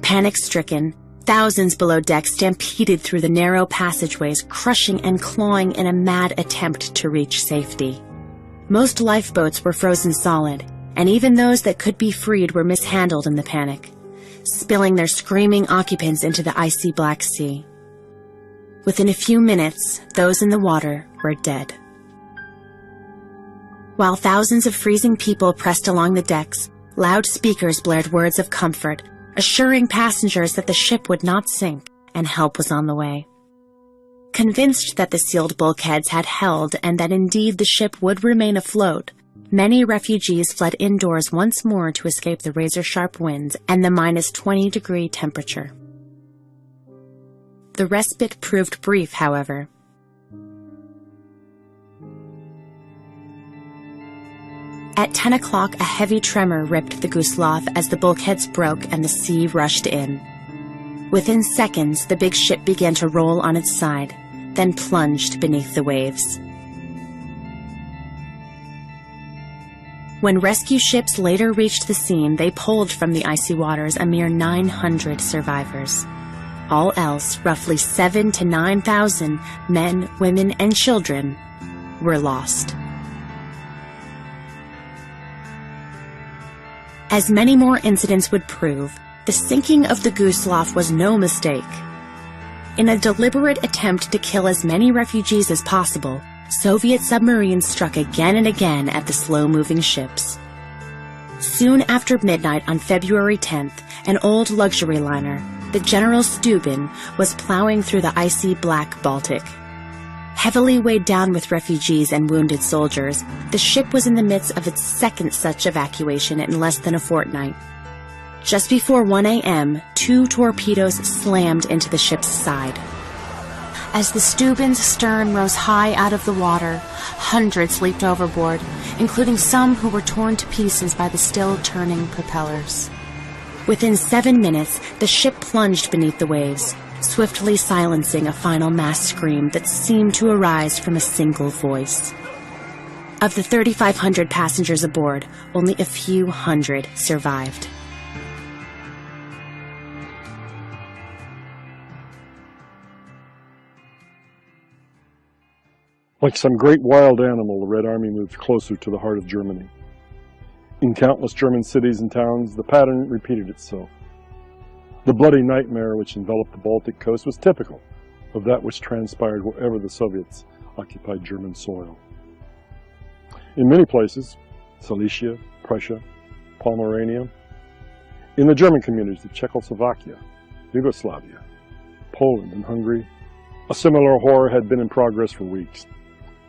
Panic-stricken, thousands below deck stampeded through the narrow passageways, crushing and clawing in a mad attempt to reach safety. Most lifeboats were frozen solid, and even those that could be freed were mishandled in the panic, spilling their screaming occupants into the icy Black Sea. Within a few minutes, those in the water were dead. While thousands of freezing people pressed along the decks, loudspeakers blared words of comfort, assuring passengers that the ship would not sink and help was on the way. Convinced that the sealed bulkheads had held and that indeed the ship would remain afloat, many refugees fled indoors once more to escape the razor-sharp winds and the -20-degree temperature. The respite proved brief, however. At 10 o'clock, a heavy tremor ripped the Gustloff as the bulkheads broke and the sea rushed in. Within seconds, the big ship began to roll on its side, then plunged beneath the waves. When rescue ships later reached the scene, they pulled from the icy waters a mere 900 survivors. All else, roughly 7,000 to 9,000 men, women, and children were lost. As many more incidents would prove, the sinking of the Gustloff was no mistake. In a deliberate attempt to kill as many refugees as possible, Soviet submarines struck again and again at the slow-moving ships. Soon after midnight on February 10th, an old luxury liner, the General Steuben, was plowing through the icy black Baltic. Heavily weighed down with refugees and wounded soldiers, the ship was in the midst of its second such evacuation in less than a fortnight. Just before 1 a.m., 2 torpedoes slammed into the ship's side. As the Steuben's stern rose high out of the water, hundreds leaped overboard, including some who were torn to pieces by the still turning propellers. Within 7 minutes, the ship plunged beneath the waves, swiftly silencing a final mass scream that seemed to arise from a single voice. Of the 3,500 passengers aboard, only a few hundred survived. Like some great wild animal, the Red Army moved closer to the heart of Germany. In countless German cities and towns, the pattern repeated itself. The bloody nightmare which enveloped the Baltic coast was typical of that which transpired wherever the Soviets occupied German soil. In many places, Silesia, Prussia, Pomerania, in the German communities of Czechoslovakia, Yugoslavia, Poland, and Hungary, a similar horror had been in progress for weeks.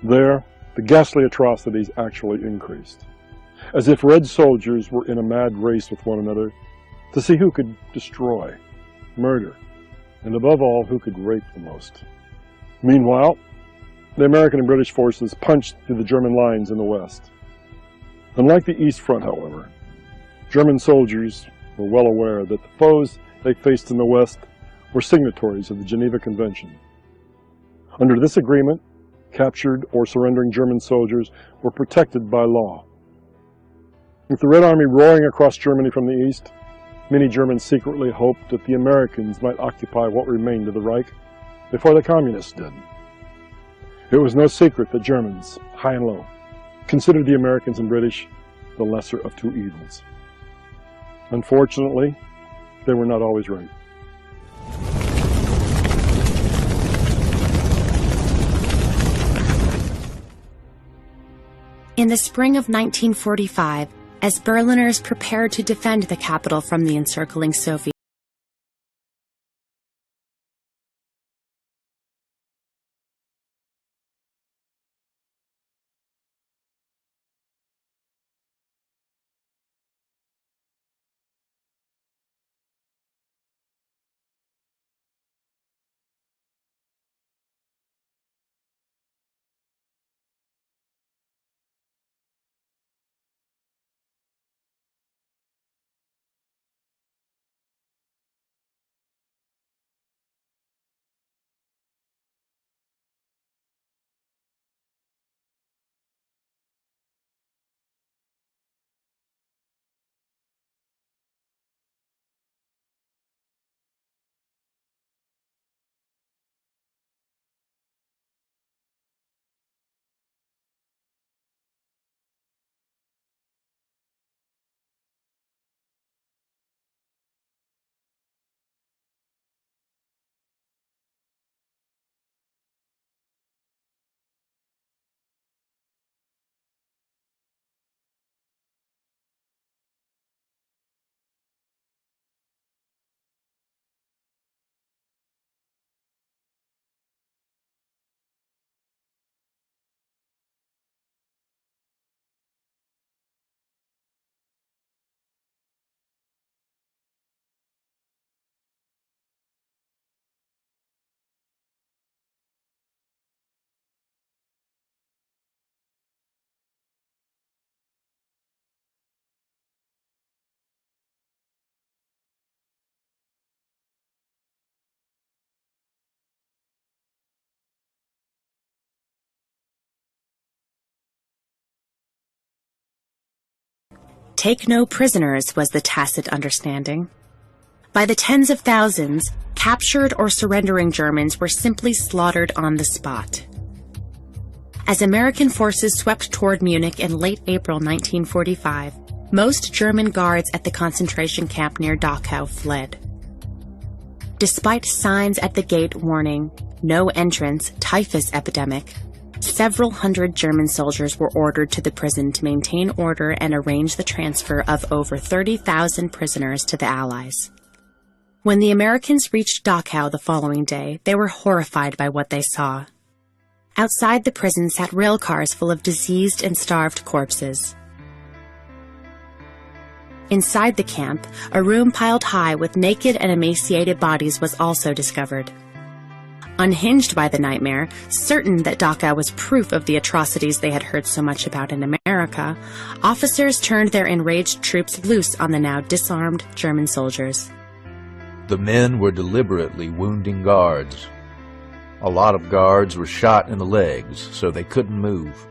There, the ghastly atrocities actually increased, as if Red soldiers were in a mad race with one another to see who could destroy, murder, and above all, who could rape the most. Meanwhile, the American and British forces punched through the German lines in the west. Unlike the East Front, however, German soldiers were well aware that the foes they faced in the west were signatories of the Geneva Convention. Under this agreement, captured or surrendering German soldiers were protected by law. With the Red Army roaring across Germany from the east, many Germans secretly hoped that the Americans might occupy what remained of the Reich before the Communists did. It was no secret that Germans, high and low, considered the Americans and British the lesser of two evils. Unfortunately, they were not always right. In the spring of 1945, as Berliners prepared to defend the capital from the encircling Soviets, Take no prisoners was the tacit understanding. By the tens of thousands, captured or surrendering Germans were simply slaughtered on the spot. As American forces swept toward Munich in late April 1945, most German guards at the concentration camp near Dachau fled. Despite signs at the gate warning, "No entrance, typhus epidemic," several hundred German soldiers were ordered to the prison to maintain order and arrange the transfer of over 30,000 prisoners to the Allies. When the Americans reached Dachau the following day, they were horrified by what they saw. Outside the prison sat rail cars full of diseased and starved corpses. Inside the camp, a room piled high with naked and emaciated bodies was also discovered. Unhinged by the nightmare, certain that Dachau was proof of the atrocities they had heard so much about in America, officers turned their enraged troops loose on the now disarmed German soldiers. The men were deliberately wounding guards. A lot of guards were shot in the legs, so they couldn't move.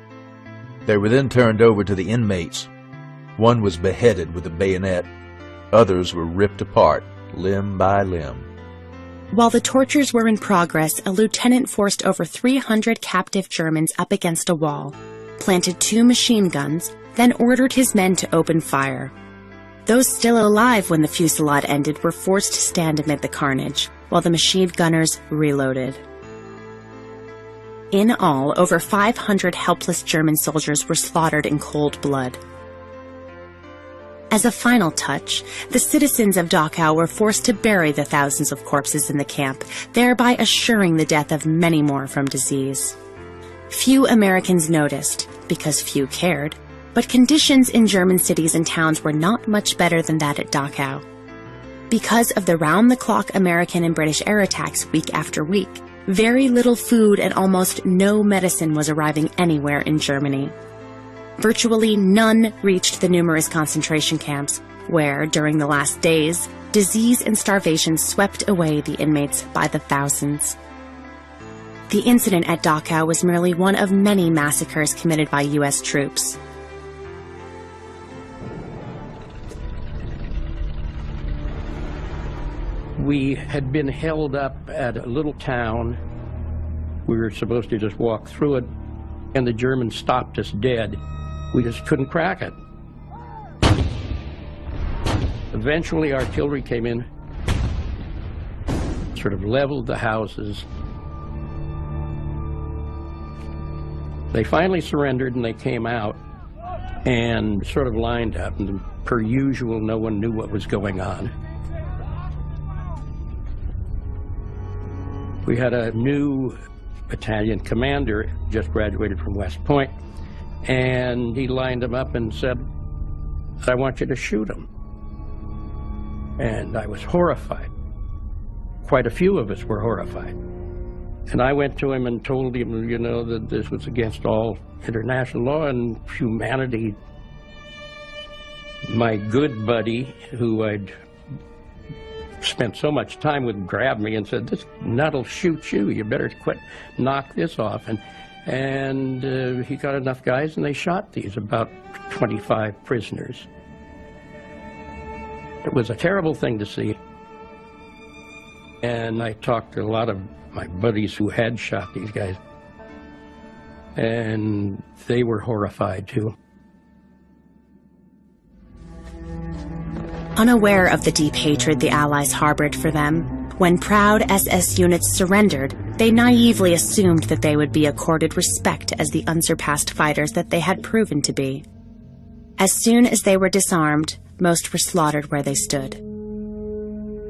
They were then turned over to the inmates. One was beheaded with a bayonet. Others were ripped apart, limb by limb. While the tortures were in progress, a lieutenant forced over 300 captive Germans up against a wall, planted 2 machine guns, then ordered his men to open fire. Those still alive when the fusillade ended were forced to stand amid the carnage, while the machine gunners reloaded. In all, over 500 helpless German soldiers were slaughtered in cold blood. As a final touch, the citizens of Dachau were forced to bury the thousands of corpses in the camp, thereby assuring the death of many more from disease. Few Americans noticed, because few cared, but conditions in German cities and towns were not much better than that at Dachau. Because of the round-the-clock American and British air attacks week after week, very little food and almost no medicine was arriving anywhere in Germany. Virtually none reached the numerous concentration camps, where, during the last days, disease and starvation swept away the inmates by the thousands. The incident at Dachau was merely one of many massacres committed by U.S. troops. We had been held up at a little town. We were supposed to just walk through it, and the Germans stopped us dead. We just couldn't crack it. Eventually, artillery came in, sort of leveled the houses. They finally surrendered and they came out and sort of lined up, and per usual, no one knew what was going on. We had a new battalion commander, just graduated from West Point, and he lined them up and said, "I want you to shoot them." And I was horrified. Quite a few of us were horrified. And I went to him and told him, you know, that this was against all international law and humanity. My good buddy, who I'd spent so much time with, grabbed me and said, "This nut'll shoot you. You better quit, knock this off." And he got enough guys, and they shot these, about 25 prisoners. It was a terrible thing to see. And I talked to a lot of my buddies who had shot these guys, and they were horrified too. Unaware of the deep hatred the Allies harbored for them, when proud SS units surrendered, they naively assumed that they would be accorded respect as the unsurpassed fighters that they had proven to be. As soon as they were disarmed, most were slaughtered where they stood.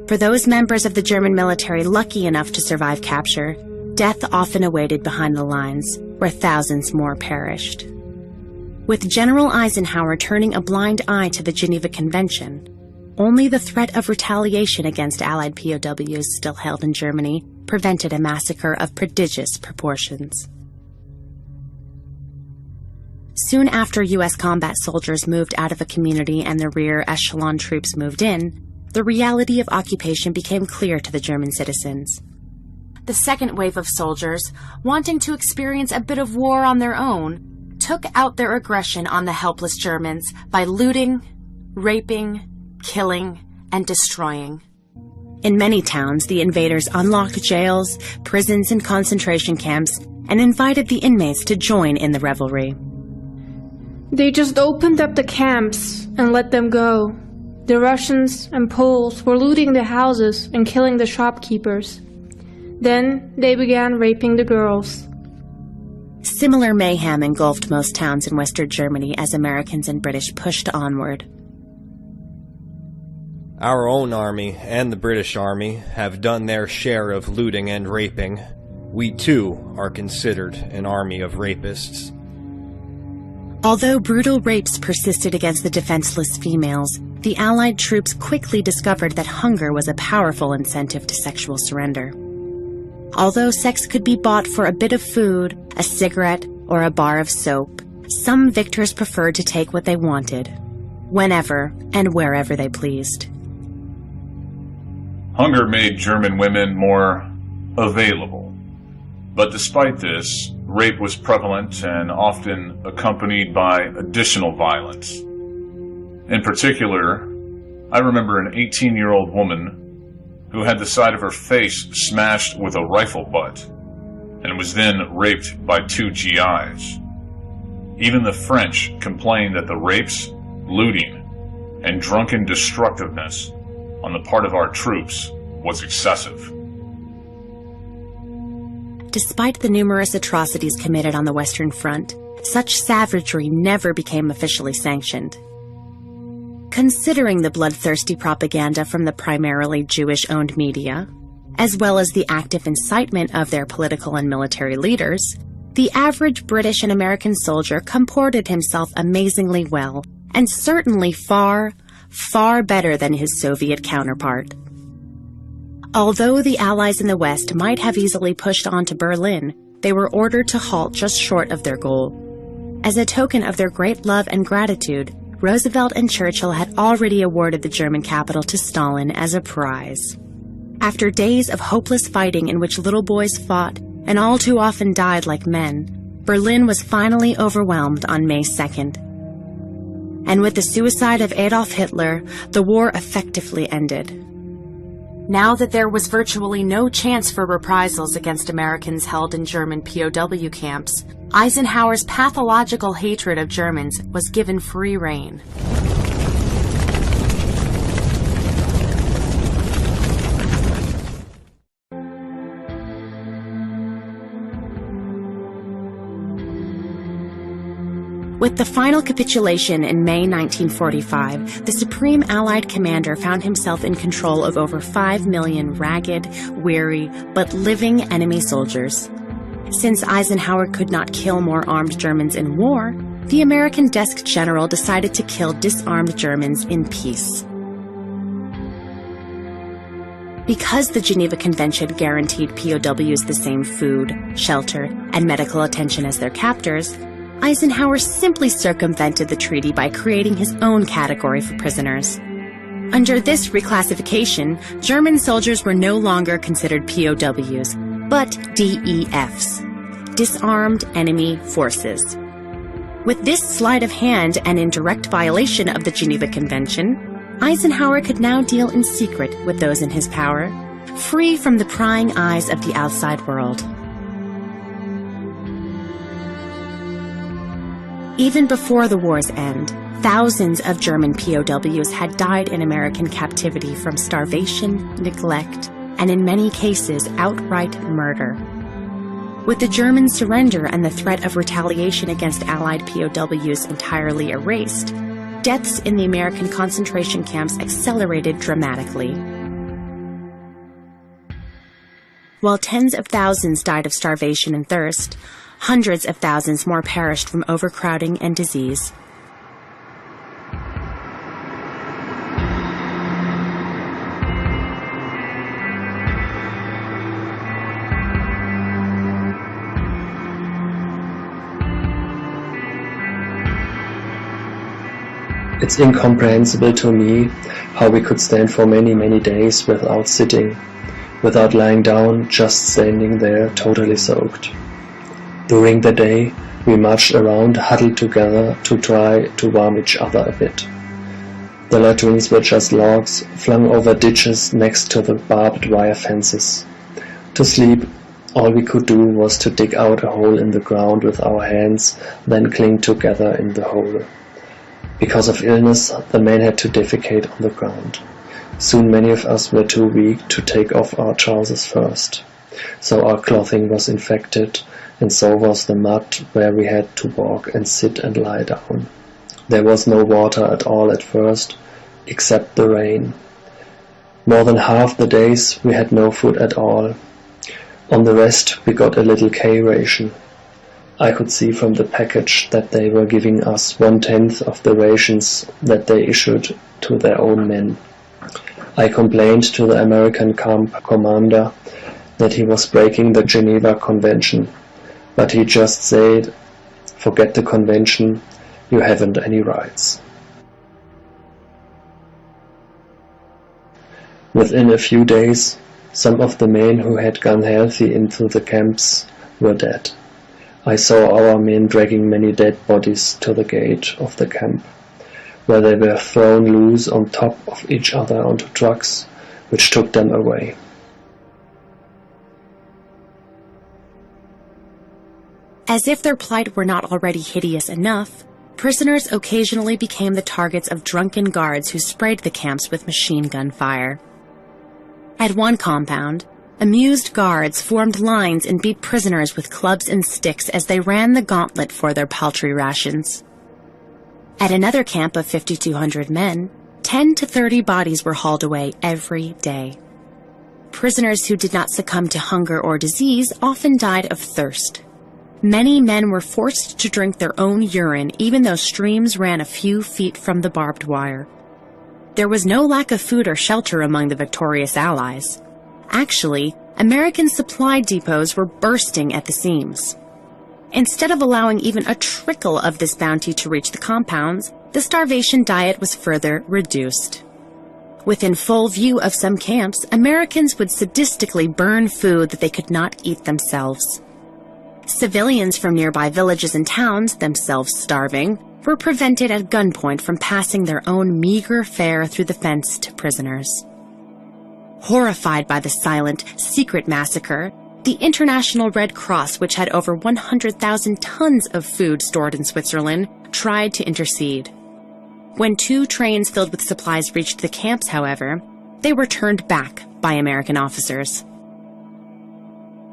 For those members of the German military lucky enough to survive capture, death often awaited behind the lines, where thousands more perished. With General Eisenhower turning a blind eye to the Geneva Convention, only the threat of retaliation against Allied POWs still held in Germany prevented a massacre of prodigious proportions. Soon after U.S. combat soldiers moved out of a community and the rear echelon troops moved in, the reality of occupation became clear to the German citizens. The second wave of soldiers, wanting to experience a bit of war on their own, took out their aggression on the helpless Germans by looting, raping, killing, and destroying. In many towns, the invaders unlocked jails, prisons, and concentration camps and invited the inmates to join in the revelry. They just opened up the camps and let them go. The Russians and Poles were looting the houses and killing the shopkeepers. Then they began raping the girls. Similar mayhem engulfed most towns in Western Germany as Americans and British pushed onward. Our own army and the British army have done their share of looting and raping. We too are considered an army of rapists. Although brutal rapes persisted against the defenseless females, the Allied troops quickly discovered that hunger was a powerful incentive to sexual surrender. Although sex could be bought for a bit of food, a cigarette, or a bar of soap, some victors preferred to take what they wanted, whenever and wherever they pleased. Hunger made German women more available. But despite this, rape was prevalent and often accompanied by additional violence. In particular, I remember an 18-year-old woman who had the side of her face smashed with a rifle butt and was then raped by 2 GIs. Even the French complained that the rapes, looting, and drunken destructiveness on the part of our troops was excessive. Despite the numerous atrocities committed on the Western Front, such savagery never became officially sanctioned. Considering the bloodthirsty propaganda from the primarily Jewish-owned media, as well as the active incitement of their political and military leaders, the average British and American soldier comported himself amazingly well, and certainly far, far better than his Soviet counterpart. Although the Allies in the West might have easily pushed on to Berlin, they were ordered to halt just short of their goal. As a token of their great love and gratitude, Roosevelt and Churchill had already awarded the German capital to Stalin as a prize. After days of hopeless fighting in which little boys fought and all too often died like men, Berlin was finally overwhelmed on May 2nd. And with the suicide of Adolf Hitler, the war effectively ended. Now that there was virtually no chance for reprisals against Americans held in German POW camps, Eisenhower's pathological hatred of Germans was given free rein. With the final capitulation in May 1945, the Supreme Allied commander found himself in control of over 5 million ragged, weary, but living enemy soldiers. Since Eisenhower could not kill more armed Germans in war, the American desk general decided to kill disarmed Germans in peace. Because the Geneva Convention guaranteed POWs the same food, shelter, and medical attention as their captors, Eisenhower simply circumvented the treaty by creating his own category for prisoners. Under this reclassification, German soldiers were no longer considered POWs, but DEFs, disarmed enemy forces. With this sleight of hand and in direct violation of the Geneva Convention, Eisenhower could now deal in secret with those in his power, free from the prying eyes of the outside world. Even before the war's end, thousands of German POWs had died in American captivity from starvation, neglect, and in many cases, outright murder. With the German surrender and the threat of retaliation against Allied POWs entirely erased, deaths in the American concentration camps accelerated dramatically. While tens of thousands died of starvation and thirst, hundreds of thousands more perished from overcrowding and disease. It's incomprehensible to me how we could stand for many, many days without sitting, without lying down, just standing there totally soaked. During the day, we marched around huddled together to try to warm each other a bit. The latrines were just logs flung over ditches next to the barbed wire fences. To sleep, all we could do was to dig out a hole in the ground with our hands, then cling together in the hole. Because of illness, the men had to defecate on the ground. Soon many of us were too weak to take off our trousers first, so our clothing was infected, and so was the mud where we had to walk and sit and lie down. There was no water at all at first, except the rain. More than half the days we had no food at all. On the rest we got a little K-ration. I could see from the package that they were giving us 1/10 of the rations that they issued to their own men. I complained to the American camp commander that he was breaking the Geneva Convention, but he just said, "Forget the convention, you haven't any rights." Within a few days, some of the men who had gone healthy into the camps were dead. I saw our men dragging many dead bodies to the gate of the camp, where they were thrown loose on top of each other onto trucks, which took them away. As if their plight were not already hideous enough, prisoners occasionally became the targets of drunken guards who sprayed the camps with machine gun fire. At one compound, amused guards formed lines and beat prisoners with clubs and sticks as they ran the gauntlet for their paltry rations. At another camp of 5,200 men, 10 to 30 bodies were hauled away every day. Prisoners who did not succumb to hunger or disease often died of thirst. Many men were forced to drink their own urine, even though streams ran a few feet from the barbed wire. There was no lack of food or shelter among the victorious Allies. Actually, American supply depots were bursting at the seams. Instead of allowing even a trickle of this bounty to reach the compounds, the starvation diet was further reduced. Within full view of some camps, Americans would sadistically burn food that they could not eat themselves. Civilians from nearby villages and towns, themselves starving, were prevented at gunpoint from passing their own meager fare through the fence to prisoners. Horrified by the silent, secret massacre, the International Red Cross, which had over 100,000 tons of food stored in Switzerland, tried to intercede. When 2 trains filled with supplies reached the camps, however, they were turned back by American officers.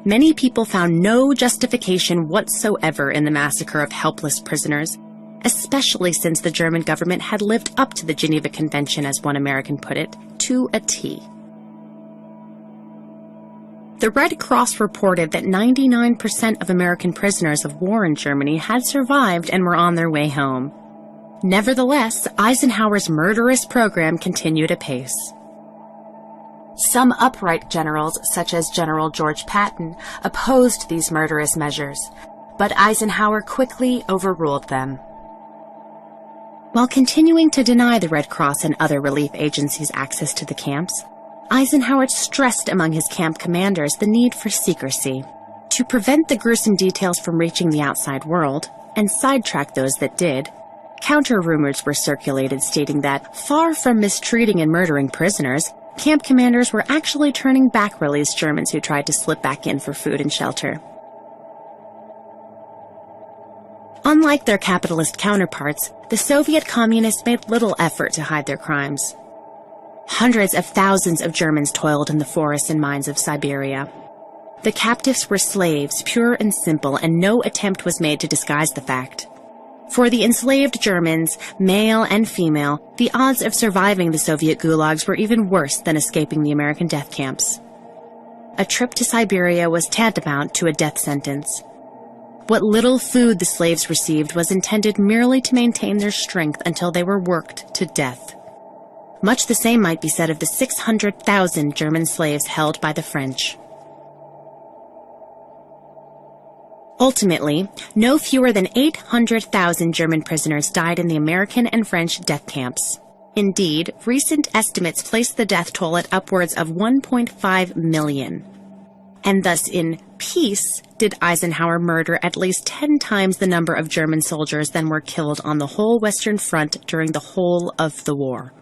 Many people found no justification whatsoever in the massacre of helpless prisoners, especially since the German government had lived up to the Geneva Convention, as one American put it, to a T. The Red Cross reported that 99% of American prisoners of war in Germany had survived and were on their way home. Nevertheless, Eisenhower's murderous program continued apace. Some upright generals, such as General George Patton, opposed these murderous measures, but Eisenhower quickly overruled them. While continuing to deny the Red Cross and other relief agencies access to the camps, Eisenhower stressed among his camp commanders the need for secrecy to prevent the gruesome details from reaching the outside world and sidetrack those that did. Counter-rumors were circulated stating that, far from mistreating and murdering prisoners, camp commanders were actually turning back released Germans who tried to slip back in for food and shelter. Unlike their capitalist counterparts, the Soviet communists made little effort to hide their crimes. Hundreds of thousands of Germans toiled in the forests and mines of Siberia. The captives were slaves, pure and simple, and no attempt was made to disguise the fact. For the enslaved Germans, male and female, the odds of surviving the Soviet gulags were even worse than escaping the American death camps. A trip to Siberia was tantamount to a death sentence. What little food the slaves received was intended merely to maintain their strength until they were worked to death. Much the same might be said of the 600,000 German slaves held by the French. Ultimately, no fewer than 800,000 German prisoners died in the American and French death camps. Indeed, recent estimates place the death toll at upwards of 1.5 million. And thus, in peace, did Eisenhower murder at least 10 times the number of German soldiers than were killed on the whole Western Front during the whole of the war.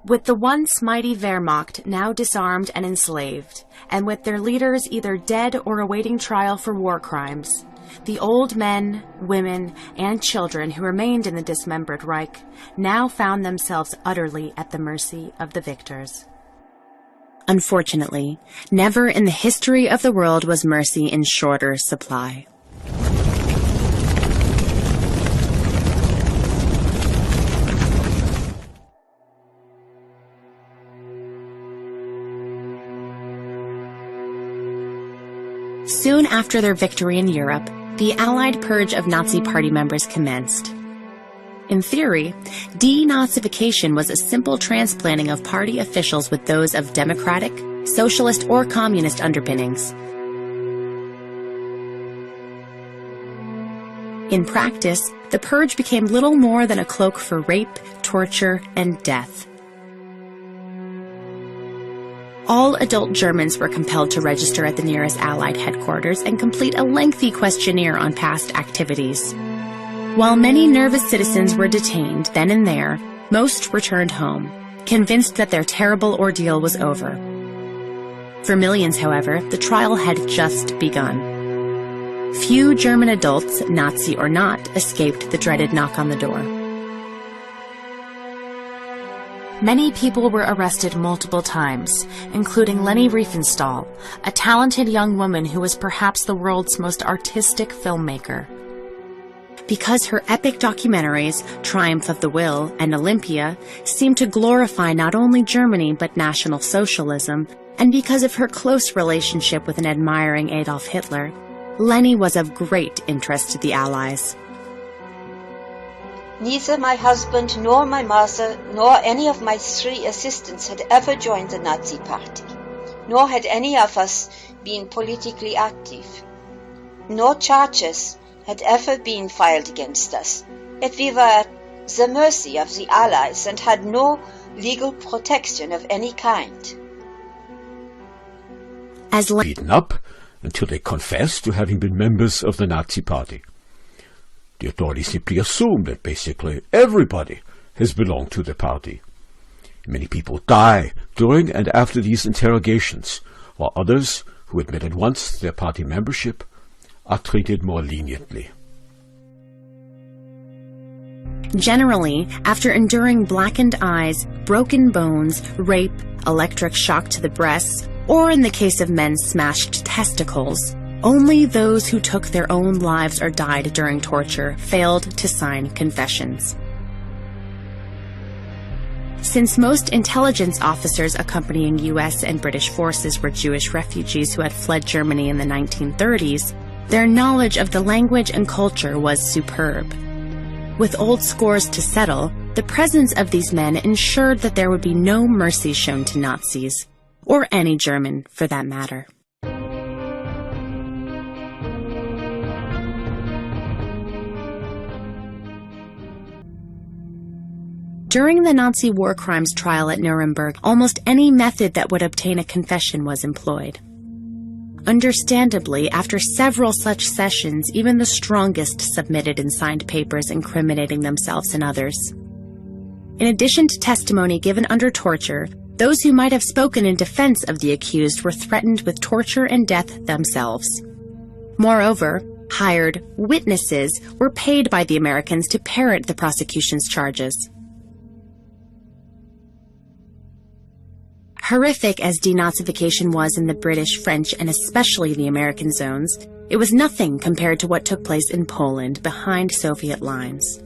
With the once mighty Wehrmacht now disarmed and enslaved, and with their leaders either dead or awaiting trial for war crimes, the old men, women, and children who remained in the dismembered Reich now found themselves utterly at the mercy of the victors. Unfortunately, never in the history of the world was mercy in shorter supply. Soon after their victory in Europe, the Allied purge of Nazi Party members commenced. In theory, denazification was a simple transplanting of party officials with those of democratic, socialist, or communist underpinnings. In practice, the purge became little more than a cloak for rape, torture, and death. All adult Germans were compelled to register at the nearest Allied headquarters and complete a lengthy questionnaire on past activities. While many nervous citizens were detained then and there, most returned home, convinced that their terrible ordeal was over. For millions, however, the trial had just begun. Few German adults, Nazi or not, escaped the dreaded knock on the door. Many people were arrested multiple times, including Leni Riefenstahl, a talented young woman who was perhaps the world's most artistic filmmaker. Because her epic documentaries, Triumph of the Will and Olympia, seemed to glorify not only Germany but National Socialism, and because of her close relationship with an admiring Adolf Hitler, Leni was of great interest to the Allies. Neither my husband, nor my mother, nor any of my 3 assistants had ever joined the Nazi Party, nor had any of us been politically active. No charges had ever been filed against us, yet we were at the mercy of the Allies and had no legal protection of any kind. As beaten up until they confessed to having been members of the Nazi Party. The authorities simply assume that basically everybody has belonged to the party. Many people die during and after these interrogations, while others, who admitted once their party membership, are treated more leniently. Generally, after enduring blackened eyes, broken bones, rape, electric shock to the breasts, or in the case of men, smashed testicles, only those who took their own lives or died during torture failed to sign confessions. Since most intelligence officers accompanying U.S. and British forces were Jewish refugees who had fled Germany in the 1930s, their knowledge of the language and culture was superb. With old scores to settle, the presence of these men ensured that there would be no mercy shown to Nazis, or any German for that matter. During the Nazi war crimes trial at Nuremberg, almost any method that would obtain a confession was employed. Understandably, after several such sessions, even the strongest submitted and signed papers incriminating themselves and others. In addition to testimony given under torture, those who might have spoken in defense of the accused were threatened with torture and death themselves. Moreover, hired witnesses were paid by the Americans to parrot the prosecution's charges. Horrific as denazification was in the British, French, and especially the American zones, it was nothing compared to what took place in Poland behind Soviet lines.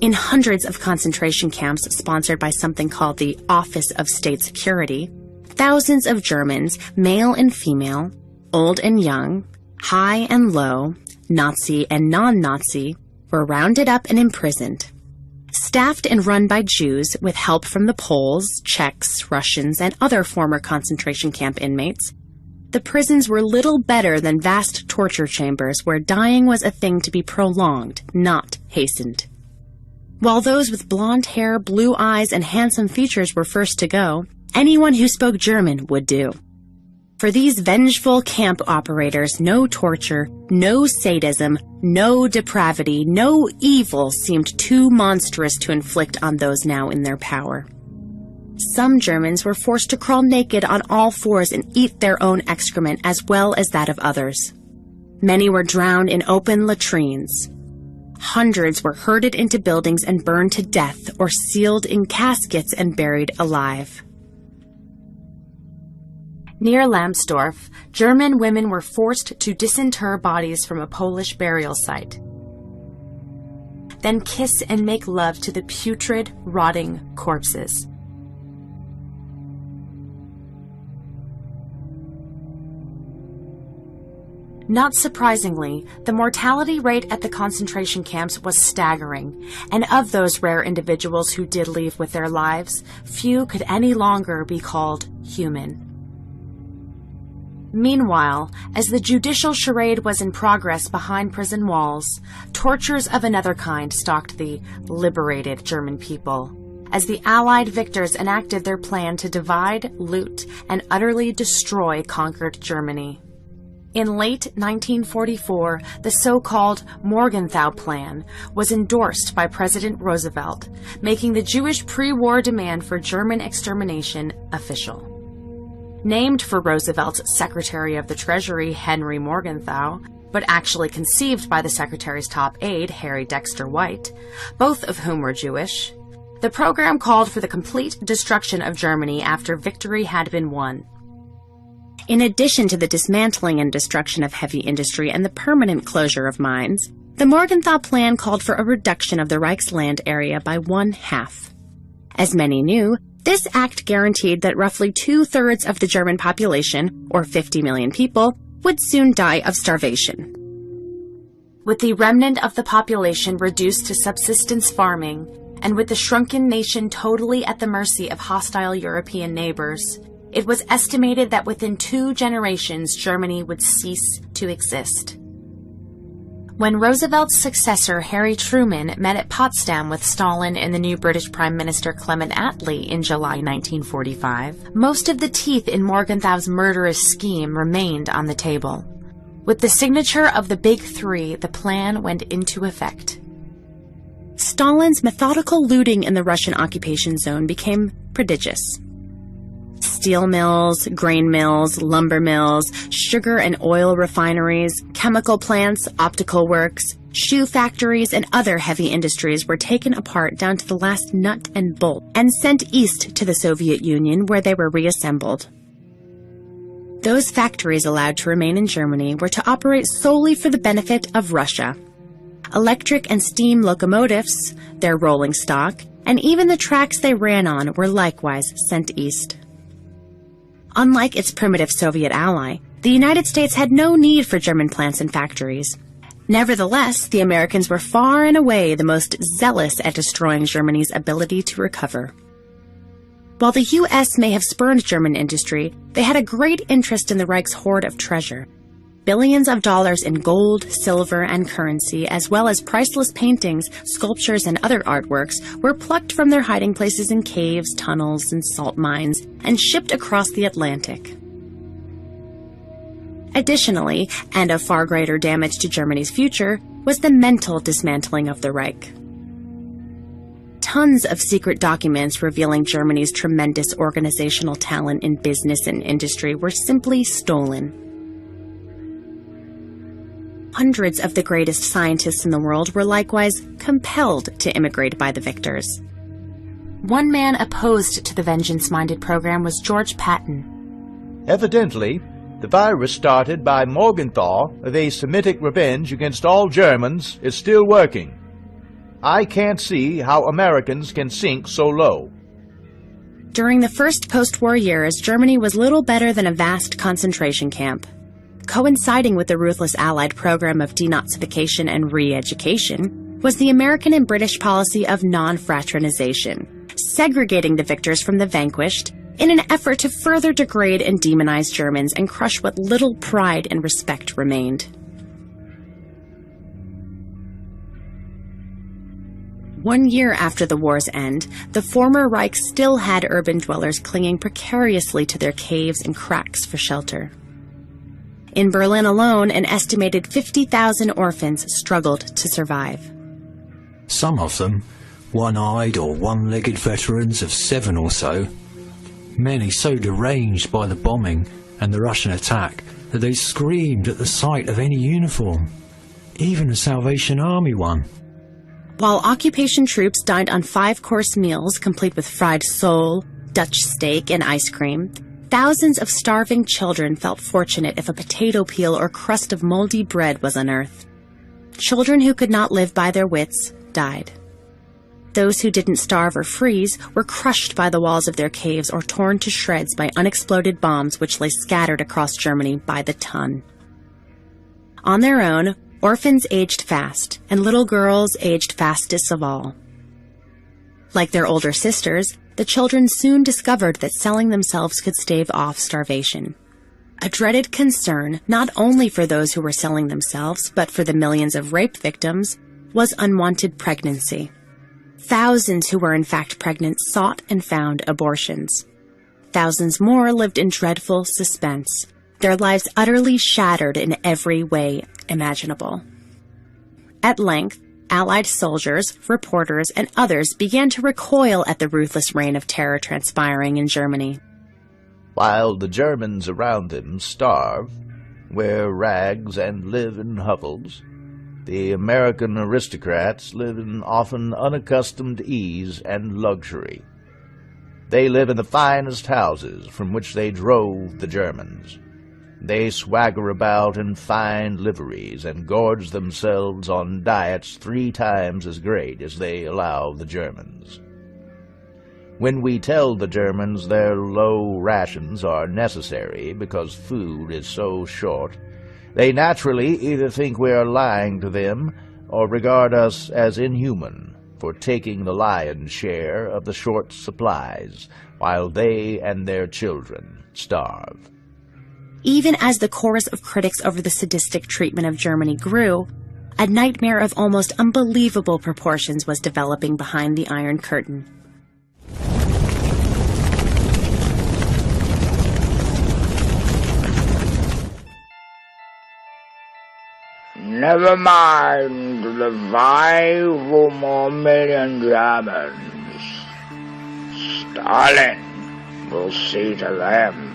In hundreds of concentration camps sponsored by something called the Office of State Security, thousands of Germans, male and female, old and young, high and low, Nazi and non-Nazi, were rounded up and imprisoned. Staffed and run by Jews with help from the Poles, Czechs, Russians, and other former concentration camp inmates, the prisons were little better than vast torture chambers where dying was a thing to be prolonged, not hastened. While those with blonde hair, blue eyes, and handsome features were first to go, anyone who spoke German would do. For these vengeful camp operators, no torture, no sadism, no depravity, no evil seemed too monstrous to inflict on those now in their power. Some Germans were forced to crawl naked on all fours and eat their own excrement as well as that of others. Many were drowned in open latrines. Hundreds were herded into buildings and burned to death or sealed in caskets and buried alive. Near Lambsdorff, German women were forced to disinter bodies from a Polish burial site, then kiss and make love to the putrid, rotting corpses. Not surprisingly, the mortality rate at the concentration camps was staggering, and of those rare individuals who did leave with their lives, few could any longer be called human. Meanwhile, as the judicial charade was in progress behind prison walls, tortures of another kind stalked the liberated German people, as the Allied victors enacted their plan to divide, loot, and utterly destroy conquered Germany. In late 1944, the so-called Morgenthau Plan was endorsed by President Roosevelt, making the Jewish pre-war demand for German extermination official. Named for Roosevelt's Secretary of the Treasury, Henry Morgenthau, but actually conceived by the Secretary's top aide, Harry Dexter White, both of whom were Jewish, the program called for the complete destruction of Germany after victory had been won. In addition to the dismantling and destruction of heavy industry and the permanent closure of mines, the Morgenthau Plan called for a reduction of the Reich's land area by 1/2. As many knew, this act guaranteed that roughly 2/3 of the German population, or 50 million people, would soon die of starvation. With the remnant of the population reduced to subsistence farming, and with the shrunken nation totally at the mercy of hostile European neighbors, it was estimated that within 2 generations Germany would cease to exist. When Roosevelt's successor, Harry Truman, met at Potsdam with Stalin and the new British Prime Minister Clement Attlee in July 1945, most of the teeth in Morgenthau's murderous scheme remained on the table. With the signature of the Big Three, the plan went into effect. Stalin's methodical looting in the Russian occupation zone became prodigious. Steel mills, grain mills, lumber mills, sugar and oil refineries, chemical plants, optical works, shoe factories, and other heavy industries were taken apart down to the last nut and bolt and sent east to the Soviet Union, where they were reassembled. Those factories allowed to remain in Germany were to operate solely for the benefit of Russia. Electric and steam locomotives, their rolling stock, and even the tracks they ran on were likewise sent east. Unlike its primitive Soviet ally, the United States had no need for German plants and factories. Nevertheless, the Americans were far and away the most zealous at destroying Germany's ability to recover. While the U.S. may have spurned German industry, they had a great interest in the Reich's hoard of treasure. Billions of dollars in gold, silver, and currency, as well as priceless paintings, sculptures, and other artworks, were plucked from their hiding places in caves, tunnels, and salt mines, and shipped across the Atlantic. Additionally, and of far greater damage to Germany's future, was the mental dismantling of the Reich. Tons of secret documents revealing Germany's tremendous organizational talent in business and industry were simply stolen. Hundreds of the greatest scientists in the world were likewise compelled to immigrate by the victors. One man opposed to the vengeance-minded program was George Patton. Evidently, the virus started by Morgenthau of a Semitic revenge against all Germans is still working. I can't see how Americans can sink so low. During the first post-war years, Germany was little better than a vast concentration camp. Coinciding with the ruthless Allied program of denazification and re-education was the American and British policy of non-fraternization, segregating the victors from the vanquished in an effort to further degrade and demonize Germans and crush what little pride and respect remained. One year after the war's end, the former Reich still had urban dwellers clinging precariously to their caves and cracks for shelter. In Berlin alone, an estimated 50,000 orphans struggled to survive. Some of them, one-eyed or one-legged veterans of 7 or so, many so deranged by the bombing and the Russian attack that they screamed at the sight of any uniform, even a Salvation Army one. While occupation troops dined on 5-course meals complete with fried sole, Dutch steak, and ice cream, thousands of starving children felt fortunate if a potato peel or crust of moldy bread was unearthed. Children who could not live by their wits died. Those who didn't starve or freeze were crushed by the walls of their caves or torn to shreds by unexploded bombs which lay scattered across Germany by the ton. On their own, orphans aged fast, and little girls aged fastest of all. Like their older sisters, the children soon discovered that selling themselves could stave off starvation. A dreaded concern not only for those who were selling themselves, but for the millions of rape victims, was unwanted pregnancy. Thousands who were in fact pregnant sought and found abortions. Thousands more lived in dreadful suspense, their lives utterly shattered in every way imaginable. At length, Allied soldiers, reporters, and others began to recoil at the ruthless reign of terror transpiring in Germany. While the Germans around them starve, wear rags, and live in hovels, the American aristocrats live in often unaccustomed ease and luxury. They live in the finest houses from which they drove the Germans. They swagger about in fine liveries and gorge themselves on diets 3 times as great as they allow the Germans. When we tell the Germans their low rations are necessary because food is so short, they naturally either think we are lying to them or regard us as inhuman for taking the lion's share of the short supplies while they and their children starve. Even as the chorus of critics over the sadistic treatment of Germany grew, a nightmare of almost unbelievable proportions was developing behind the Iron Curtain. Never mind the 5 or more million Germans. Stalin will see to them.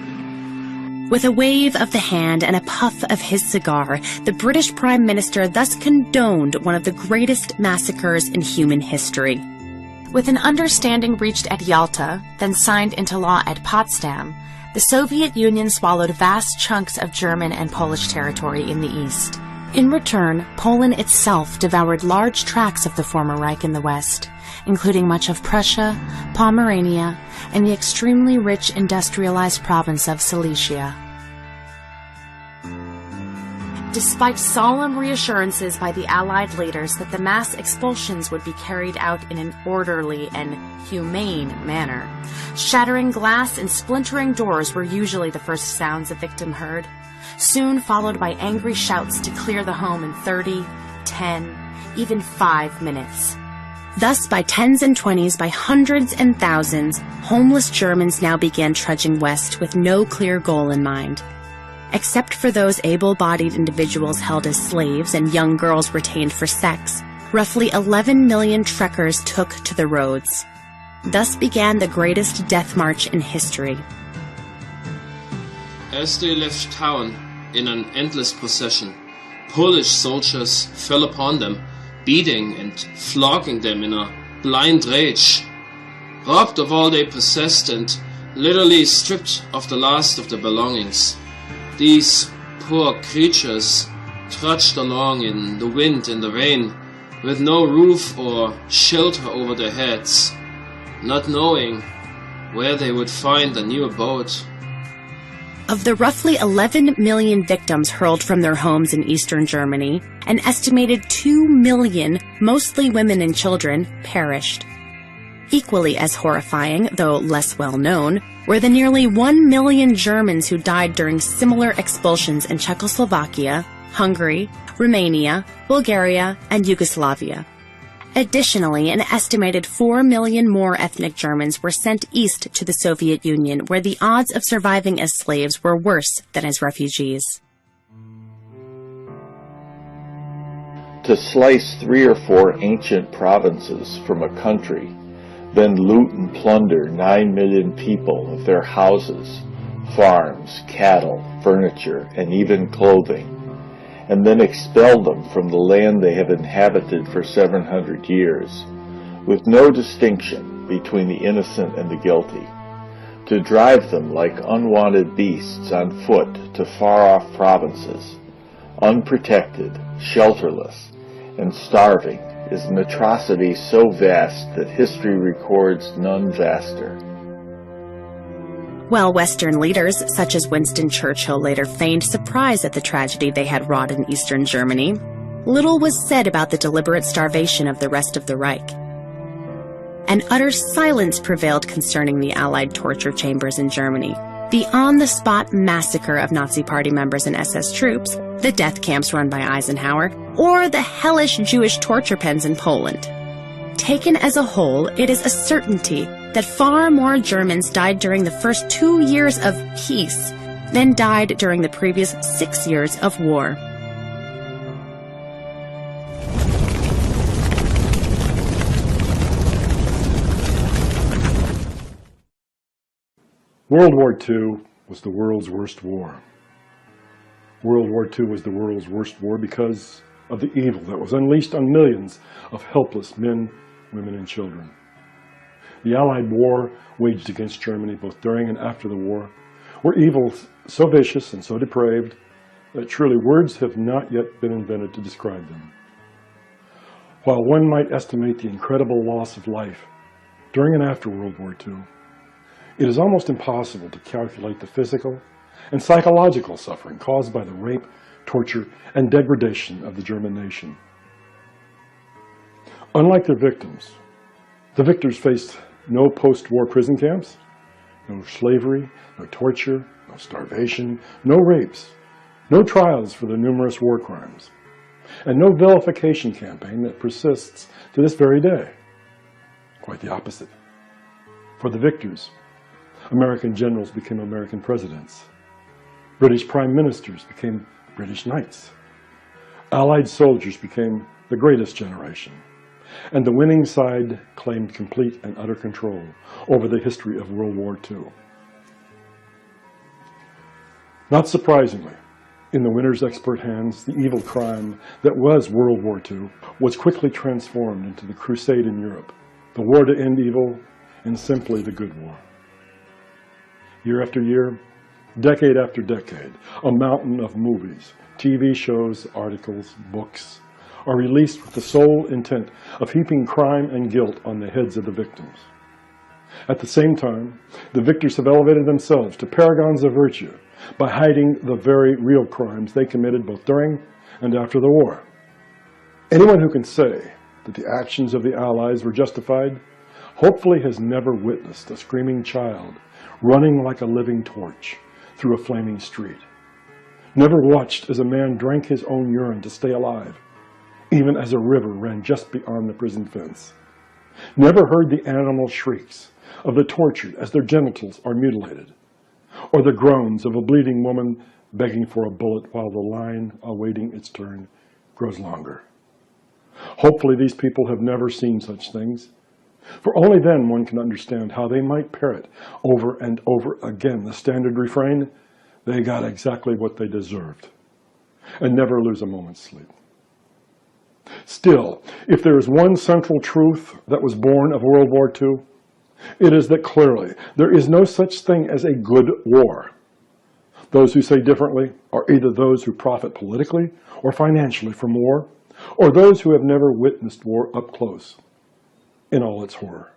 With a wave of the hand and a puff of his cigar, the British Prime Minister thus condoned one of the greatest massacres in human history. With an understanding reached at Yalta, then signed into law at Potsdam, the Soviet Union swallowed vast chunks of German and Polish territory in the east. In return, Poland itself devoured large tracts of the former Reich in the west, including much of Prussia, Pomerania, and the extremely rich industrialized province of Silesia. Despite solemn reassurances by the Allied leaders that the mass expulsions would be carried out in an orderly and humane manner, shattering glass and splintering doors were usually the first sounds a victim heard, soon followed by angry shouts to clear the home in 30, 10, even 5 minutes. Thus, by tens and twenties, by hundreds and thousands, homeless Germans now began trudging west with no clear goal in mind. Except for those able-bodied individuals held as slaves and young girls retained for sex, roughly 11 million trekkers took to the roads. Thus began the greatest death march in history. As they left town in an endless procession, Polish soldiers fell upon them, beating and flogging them in a blind rage. Robbed of all they possessed and literally stripped of the last of their belongings, these poor creatures trudged along in the wind and the rain, with no roof or shelter over their heads, not knowing where they would find a new abode. Of the roughly 11 million victims hurled from their homes in eastern Germany, an estimated 2 million, mostly women and children, perished. Equally as horrifying, though less well known, were the nearly 1 million Germans who died during similar expulsions in Czechoslovakia, Hungary, Romania, Bulgaria, and Yugoslavia. Additionally, an estimated 4 million more ethnic Germans were sent east to the Soviet Union, where the odds of surviving as slaves were worse than as refugees. To slice 3 or 4 ancient provinces from a country, then loot and plunder 9 million people of their houses, farms, cattle, furniture, and even clothing, and then expel them from the land they have inhabited for 700 years, with no distinction between the innocent and the guilty, to drive them like unwanted beasts on foot to far-off provinces, unprotected, shelterless, and starving, is an atrocity so vast that history records none vaster. While Western leaders, such as Winston Churchill, later feigned surprise at the tragedy they had wrought in Eastern Germany, little was said about the deliberate starvation of the rest of the Reich. An utter silence prevailed concerning the Allied torture chambers in Germany, the on-the-spot massacre of Nazi Party members and SS troops, the death camps run by Eisenhower, or the hellish Jewish torture pens in Poland. Taken as a whole, it is a certainty that far more Germans died during the first 2 years of peace than died during the previous 6 years of war. World War II was the world's worst war. World War II was the world's worst war because of the evil that was unleashed on millions of helpless men, women, and children. The Allied war waged against Germany both during and after the war were evils so vicious and so depraved that truly words have not yet been invented to describe them. While one might estimate the incredible loss of life during and after World War II, it is almost impossible to calculate the physical and psychological suffering caused by the rape, torture, and degradation of the German nation. Unlike their victims, the victors faced no post-war prison camps, no slavery, no torture, no starvation, no rapes, no trials for their numerous war crimes, and no vilification campaign that persists to this very day. Quite the opposite. For the victors, American generals became American presidents. British prime ministers became British knights. Allied soldiers became the greatest generation. And the winning side claimed complete and utter control over the history of World War II. Not surprisingly, in the winner's expert hands, the evil crime that was World War II was quickly transformed into the crusade in Europe, the war to end evil, and simply the good war. Year after year, decade after decade, a mountain of movies, TV shows, articles, books are released with the sole intent of heaping crime and guilt on the heads of the victims. At the same time, the victors have elevated themselves to paragons of virtue by hiding the very real crimes they committed both during and after the war. Anyone who can say that the actions of the Allies were justified hopefully has never witnessed a screaming child running like a living torch through a flaming street. Never watched as a man drank his own urine to stay alive, even as a river ran just beyond the prison fence. Never heard the animal shrieks of the tortured as their genitals are mutilated, or the groans of a bleeding woman begging for a bullet while the line awaiting its turn grows longer. Hopefully these people have never seen such things, for only then one can understand how they might parrot over and over again the standard refrain, "They got exactly what they deserved," and never lose a moment's sleep. Still, if there is one central truth that was born of World War II, it is that clearly there is no such thing as a good war. Those who say differently are either those who profit politically or financially from war, or those who have never witnessed war up close in all its horror.